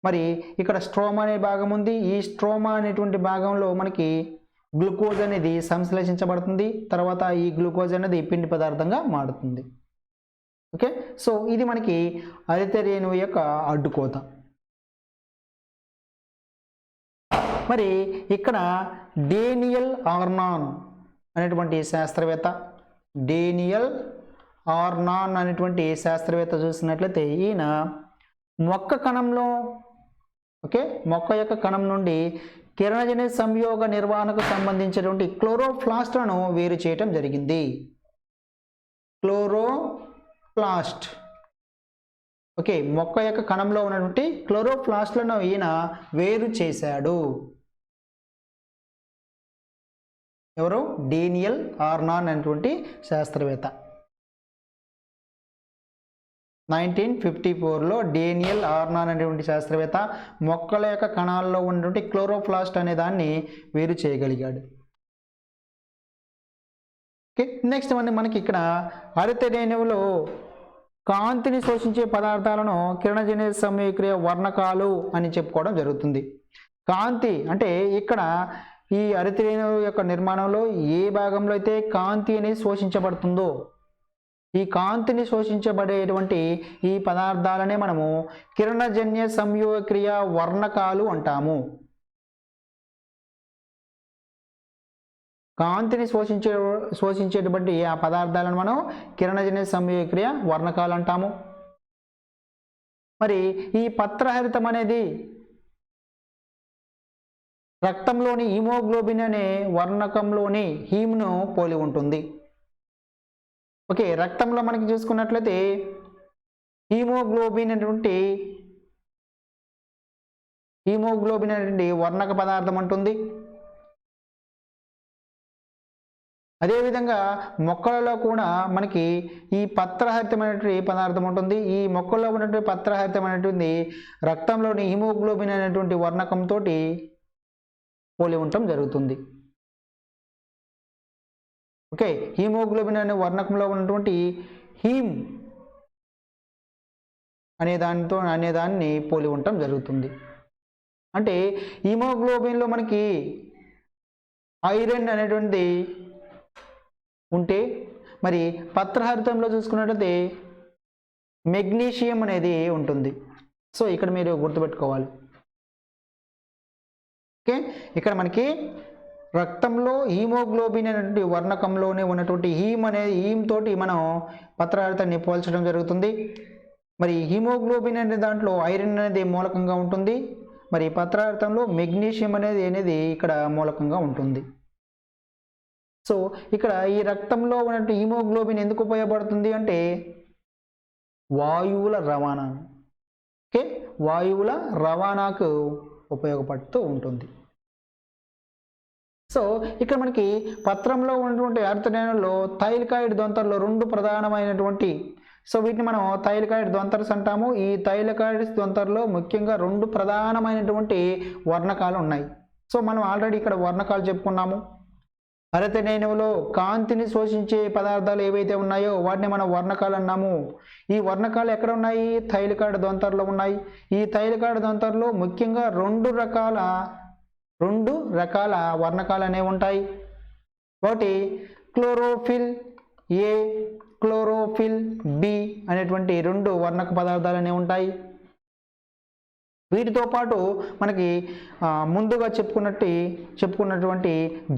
మరి ఇక్కడ స్ట్రోమా అనే భాగం ఉంది. ఈ స్ట్రోమా అనేటువంటి భాగంలో మనకి గ్లూకోజ్ అనేది సంశ్లేషించబడుతుంది. తర్వాత ఈ గ్లూకోజ్ అనేది పిండి పదార్థంగా మారుతుంది. ఓకే, సో ఇది మనకి హరితరేణువు యొక్క అడ్డుకోత. మరి ఇక్కడ డేనియల్ ఆర్నాన్ అనేటువంటి శాస్త్రవేత్త చూసినట్లయితే ఈయన మొక్క యొక్క కణం నుండి కిరణజన్య సంయోగ నిర్వహణకు సంబంధించినటువంటి క్లోరోప్లాస్ట్లను వేరు చేయటం జరిగింది. ఓకే, మొక్క యొక్క కణంలో ఉన్నటువంటి క్లోరోప్లాస్ట్లను ఈయన వేరు చేశాడు. ఎవరు? డేనియల్ ఆర్నాన్ అనేటువంటి శాస్త్రవేత్త. 1954లో డేనియల్ ఆర్నాన్ అనేటువంటి శాస్త్రవేత్త మొక్కల యొక్క కణాల్లో ఉన్నటువంటి క్లోరోప్లాస్ట్ అనే దాన్ని వేరు చేయగలిగాడు. ఓకే, నెక్స్ట్ మనకి ఇక్కడ హరితరేణువులో కాంతిని శోషించే పదార్థాలను కిరణజన్య సంయోగక్రియ వర్ణకాలు అని చెప్పుకోవడం జరుగుతుంది. కాంతి అంటే ఇక్కడ ఈ హరితరేణువు యొక్క నిర్మాణంలో ఏ భాగంలో అయితే కాంతి అనేది శోషించబడుతుందో ఈ కాంతిని శోషించబడేటువంటి ఈ పదార్థాలనే మనము కిరణజన్య సంయోగక్రియ వర్ణకాలు అంటాము. కాంతిని శోషించేటువంటి ఆ పదార్థాలను మనం కిరణజన్య సంయోగక్రియ వర్ణకాలు అంటాము. మరి ఈ పత్రహరితం అనేది రక్తంలోని హిమోగ్లోబిన్ అనే వర్ణకంలోని హీమ్ను పోలి ఉంటుంది. ఓకే, రక్తంలో మనకి చూసుకున్నట్లయితే హిమోగ్లోబిన్ అనేటువంటి వర్ణక పదార్థం ఉంటుంది. అదేవిధంగా మొక్కలలో కూడా మనకి ఈ పత్రహరితమైనటువంటి పదార్థం ఉంటుంది. ఈ మొక్కల్లో ఉన్నటువంటి పత్రహరితమైనటువంటి రక్తంలోని హిమోగ్లోబిన్ అనేటువంటి వర్ణకంతో పోలి ఉండటం జరుగుతుంది. ఓకే, హీమోగ్లోబిన్ అనే వర్ణకంలో ఉన్నటువంటి హీమ్ అనే దాన్ని పోలి ఉండటం జరుగుతుంది. అంటే హీమోగ్లోబిన్లో మనకి ఐరన్ అనేటువంటిది ఉంటే, మరి పత్రహరితంలో చూసుకున్నట్లయితే మెగ్నీషియం అనేది ఉంటుంది. సో ఇక్కడ మీరు గుర్తుపెట్టుకోవాలి. ఓకే, ఇక్కడ మనకి రక్తంలో హీమోగ్లోబిన్ అనేటువంటి వర్ణకంలోనే ఉన్నటువంటి హీమ్ తోటి మనం పత్రహరితాన్ని పోల్చడం జరుగుతుంది. మరి హీమోగ్లోబిన్ అనే దాంట్లో ఐరన్ అనేది మూలకంగా ఉంటుంది. మరి పత్రహరితంలో మెగ్నీషియం అనేది ఇక్కడ మూలకంగా ఉంటుంది. సో ఇక్కడ ఈ రక్తంలో ఉన్నటువంటి హీమోగ్లోబిన్ ఎందుకు ఉపయోగపడుతుంది అంటే వాయువుల రవాణా. ఓకే, వాయువుల రవాణాకు ఉపయోగపడుతూ ఉంటుంది. సో ఇక్కడ మనకి పత్రంలో ఉన్నటువంటి అర్థనేణుల్లో థైలికాయిడ్ దొంతర్లో రెండు ప్రధానమైనటువంటి, సో వీటిని మనం థైలికాయిడ్ దొంతర్స్ అంటాము. ఈ థైలికాయిడ్ దొంతర్లో ముఖ్యంగా రెండు ప్రధానమైనటువంటి వర్ణకాలు ఉన్నాయి. సో మనం ఆల్రెడీ ఇక్కడ వర్ణకాలు చెప్పుకున్నాము. అరతనేణువులో కాంతిని శోషించే పదార్థాలు ఏవైతే ఉన్నాయో వాటిని మనం వర్ణకాలు అన్నాము. ఈ వర్ణకాలు ఎక్కడ ఉన్నాయి? థైలికాయిడ్ దొంతర్లో ఉన్నాయి. ఈ థైలికాయిడ్ దొంతర్లో ముఖ్యంగా రెండు రకాల వర్ణకాలు అనేవి ఉంటాయి. ఒకటి క్లోరోఫిల్ ఏ, క్లోరోఫిల్ బి అనేటువంటి రెండు వర్ణక పదార్థాలు అనేవి ఉంటాయి. వీటితో పాటు మనకి ముందుగా చెప్పుకున్నటువంటి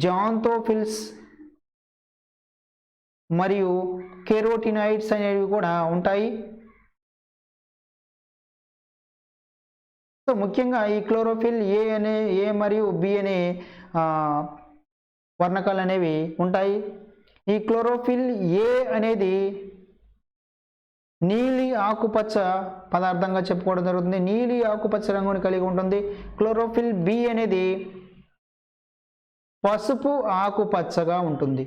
జాంతోఫిల్స్ మరియు కెరోటినాయిడ్స్ అనేవి కూడా ఉంటాయి. సో ముఖ్యంగా ఈ క్లోరోఫిల్ ఏ మరియు బి అనే వర్ణకాలు అనేవి ఉంటాయి. ఈ క్లోరోఫిల్ ఏ అనేది నీలి ఆకుపచ్చ పదార్థంగా చెప్పుకోవడం జరుగుతుంది. నీలి ఆకుపచ్చ రంగుని కలిగి ఉంటుంది. క్లోరోఫిల్ బి అనేది పసుపు ఆకుపచ్చగా ఉంటుంది.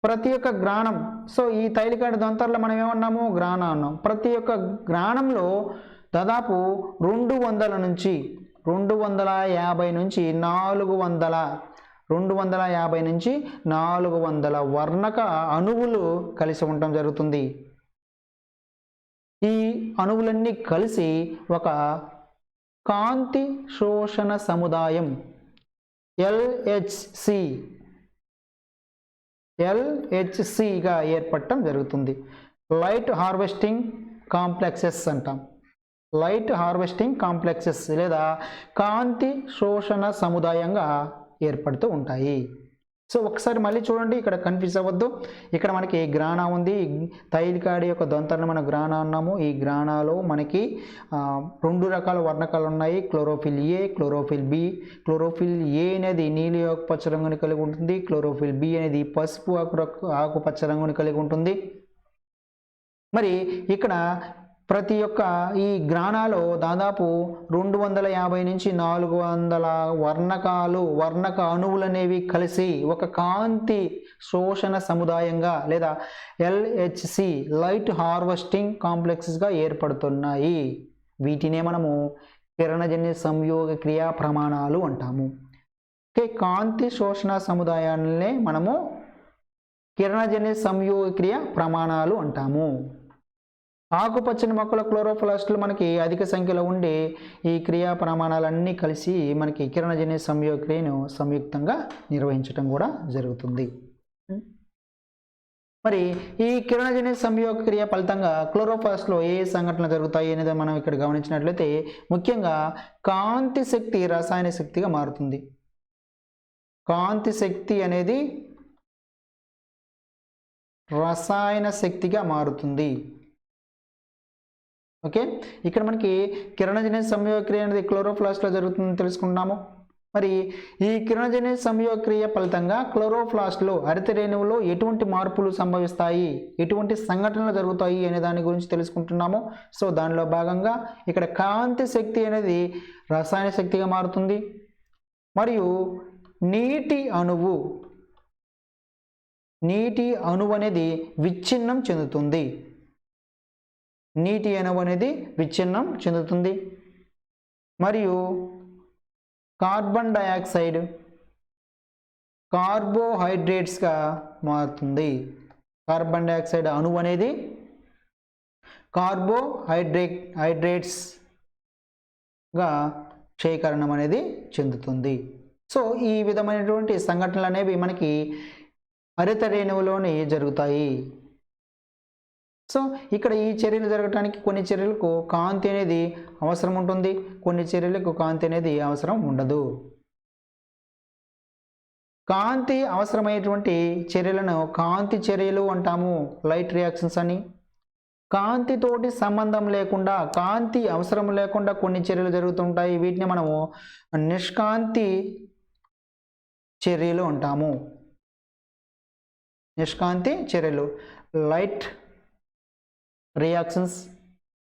ప్రతి ఒక్క గ్రాణం, సో ఈ థైలికాయిడ్ దొంతర్లో మనం ఏమన్నాము? గ్రాణ అన్నాం. ప్రతి ఒక్క గ్రాణంలో దాదాపు 250 నుంచి 400 వర్ణక అణువులు కలిసి ఉండటం జరుగుతుంది. ఈ అణువులన్నీ కలిసి ఒక కాంతి శోషణ సముదాయం LHCగా ఏర్పడటం జరుగుతుంది. లైట్ హార్వెస్టింగ్ కాంప్లెక్సెస్ అంటాం. లైట్ హార్వెస్టింగ్ కాంప్లెక్సెస్ లేదా కాంతి శోషణ సముదాయంగా ఏర్పడుతూ ఉంటాయి. సో ఒకసారి మళ్ళీ చూడండి, ఇక్కడ కన్ఫ్యూజ్ అవ్వద్దు. ఇక్కడ మనకి గ్రాణ ఉంది. థైలికాయిడ్ యొక్క దొంతర్ను మనం గ్రాణ అన్నాము. ఈ గ్రాణాలో మనకి రెండు రకాల వర్ణకాలు ఉన్నాయి. Chlorophyll A, chlorophyll B. Chlorophyll A అనేది నీలి ఆకుపచ్చ రంగుని కలిగి ఉంటుంది. క్లోరోఫిల్ బి అనేది పసుపు ఆకుపచ్చ రంగుని కలిగి ఉంటుంది. మరి ఇక్కడ ప్రతి ఒక్క ఈ గ్రాణాలో దాదాపు 250 నుంచి 400 వర్ణక అణువులు అనేవి కలిసి ఒక కాంతి శోషణ సముదాయంగా లేదా LHC లైట్ హార్వెస్టింగ్ కాంప్లెక్సెస్గా ఏర్పడుతున్నాయి. వీటినే మనము కిరణజన్య సంయోగ క్రియా ప్రమాణాలు అంటాము. ఓకే, కాంతి శోషణ సముదాయాన్నే మనము కిరణజన్య సంయోగ క్రియ ప్రమాణాలు అంటాము. ఆకుపచ్చని మొక్కల క్లోరోప్లాస్టులు మనకి అధిక సంఖ్యలో ఉండే ఈ క్రియా ప్రమాణాలన్నీ కలిసి మనకి కిరణజన్య సంయోగ క్రియను సంయుక్తంగా నిర్వహించడం కూడా జరుగుతుంది. మరి ఈ కిరణజన్య సంయోగ క్రియ ఫలితంగా క్లోరోప్లాస్ట్లో ఏ సంఘటనలు జరుగుతాయి అనేది మనం ఇక్కడ గమనించినట్లయితే ముఖ్యంగా కాంతి శక్తి రసాయన శక్తిగా మారుతుంది. కాంతి శక్తి అనేది రసాయన శక్తిగా మారుతుంది. ఓకే, ఇక్కడ మనకి కిరణజన్య సంయోగ క్రియ అనేది క్లోరోప్లాస్ట్లో జరుగుతుందని తెలుసుకుంటున్నాము. మరి ఈ కిరణజన్య సంయోగ క్రియ ఫలితంగా క్లోరోప్లాస్ట్లో హరిత రేణువులో ఎటువంటి మార్పులు సంభవిస్తాయి, ఎటువంటి సంఘటనలు జరుగుతాయి అనే దాని గురించి తెలుసుకుంటున్నాము. సో దానిలో భాగంగా ఇక్కడ కాంతి శక్తి అనేది రసాయన శక్తిగా మారుతుంది. మరియు నీటి అణువు అనేది విచ్ఛిన్నం చెందుతుంది. నీటి అణువు అనేది విచ్ఛిన్నం చెందుతుంది. మరియు కార్బన్ డయాక్సైడ్ కార్బోహైడ్రేట్స్గా మారుతుంది. కార్బన్ డయాక్సైడ్ అణువు అనేది కార్బోహైడ్రేట్స్గా క్షయీకరణం అనేది చెందుతుంది. సో ఈ విధమైనటువంటి సంఘటనలు అనేవి మనకి హరిత రేణువులోని జరుగుతాయి. సో ఇక్కడ ఈ చర్యలు జరగటానికి కొన్ని చర్యలకు కాంతి అనేది అవసరం ఉంటుంది, కొన్ని చర్యలకు కాంతి అనేది అవసరం ఉండదు. కాంతి అవసరమైనటువంటి చర్యలను కాంతి చర్యలు అంటాము, లైట్ రియాక్షన్స్ అని. కాంతితోటి సంబంధం లేకుండా, కాంతి అవసరం లేకుండా కొన్ని చర్యలు జరుగుతుంటాయి, వీటిని మనము నిష్కాంతి చర్యలు అంటాము. నిష్కాంతి చర్యలు, light reactions,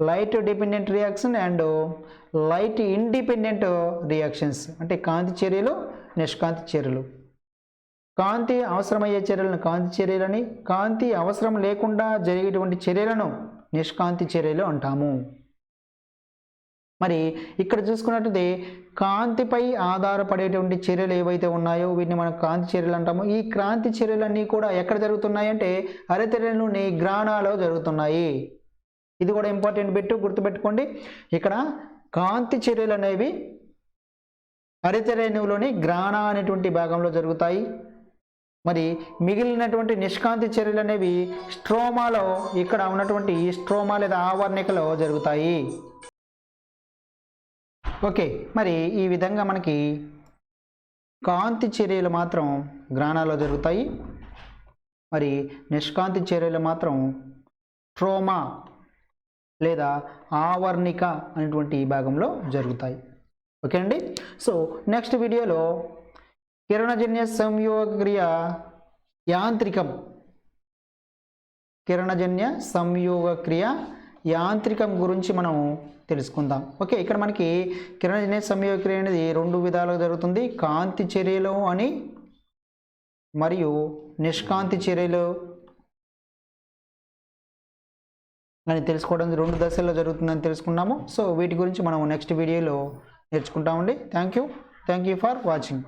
light dependent reaction and light independent reactions. అంటే కాంతి చర్యలు, నిష్కాంతి చర్యలు. కాంతి అవసరమయ్యే చర్యలను కాంతి చర్యలని, కాంతి అవసరం లేకుండా జరిగేటువంటి చర్యలను నిష్కాంతి చర్యలు అంటాము. మరి ఇక్కడ చూసుకున్నట్లయితే కాంతిపై ఆధారపడేటువంటి చర్యలు ఏవైతే ఉన్నాయో వీటిని మనం కాంతి చర్యలు అంటాము. ఈ కాంతి చర్యలన్నీ కూడా ఎక్కడ జరుగుతున్నాయి అంటే హరిత రేణువులోని గ్రాణాలో జరుగుతున్నాయి. ఇది కూడా ఇంపార్టెంట్ బిట్, గుర్తుపెట్టుకోండి. ఇక్కడ కాంతి చర్యలు అనేవి హరిత రేణువులోని గ్రాణా అనేటువంటి భాగంలో జరుగుతాయి. మరి మిగిలినటువంటి నిష్కాంతి చర్యలు అనేవి స్ట్రోమాలో, ఇక్కడ ఉన్నటువంటి స్ట్రోమా లేదా ఆవర్ణికలో జరుగుతాయి. ఓకే, మరి ఈ విధంగా మనకి కాంతి చర్యలు మాత్రం గ్రాణాలో జరుగుతాయి, మరి నిష్కాంతి చర్యలు మాత్రం స్ట్రోమా లేదా ఆవర్ణిక అనేటువంటి భాగంలో జరుగుతాయి. ఓకే అండి. సో నెక్స్ట్ వీడియోలో కిరణజన్య సంయోగక్రియ యాంత్రికం, కిరణజన్య సంయోగక్రియ యాంత్రికం గురించి మనం తెలుసుకుందాం. ఓకే, ఇక్కడ మనకి కిరణజన్య సంయోగక్రియ అనేది రెండు విధాలుగా జరుగుతుంది. కాంతి చర్యలు అని మరియు నిష్కాంతి చర్యలు అని తెలుసుకోవడం రెండు దశల్లో జరుగుతుందని తెలుసుకున్నాము. సో వీటి గురించి మనం నెక్స్ట్ వీడియోలో నేర్చుకుంటామండి. Thank you for watching.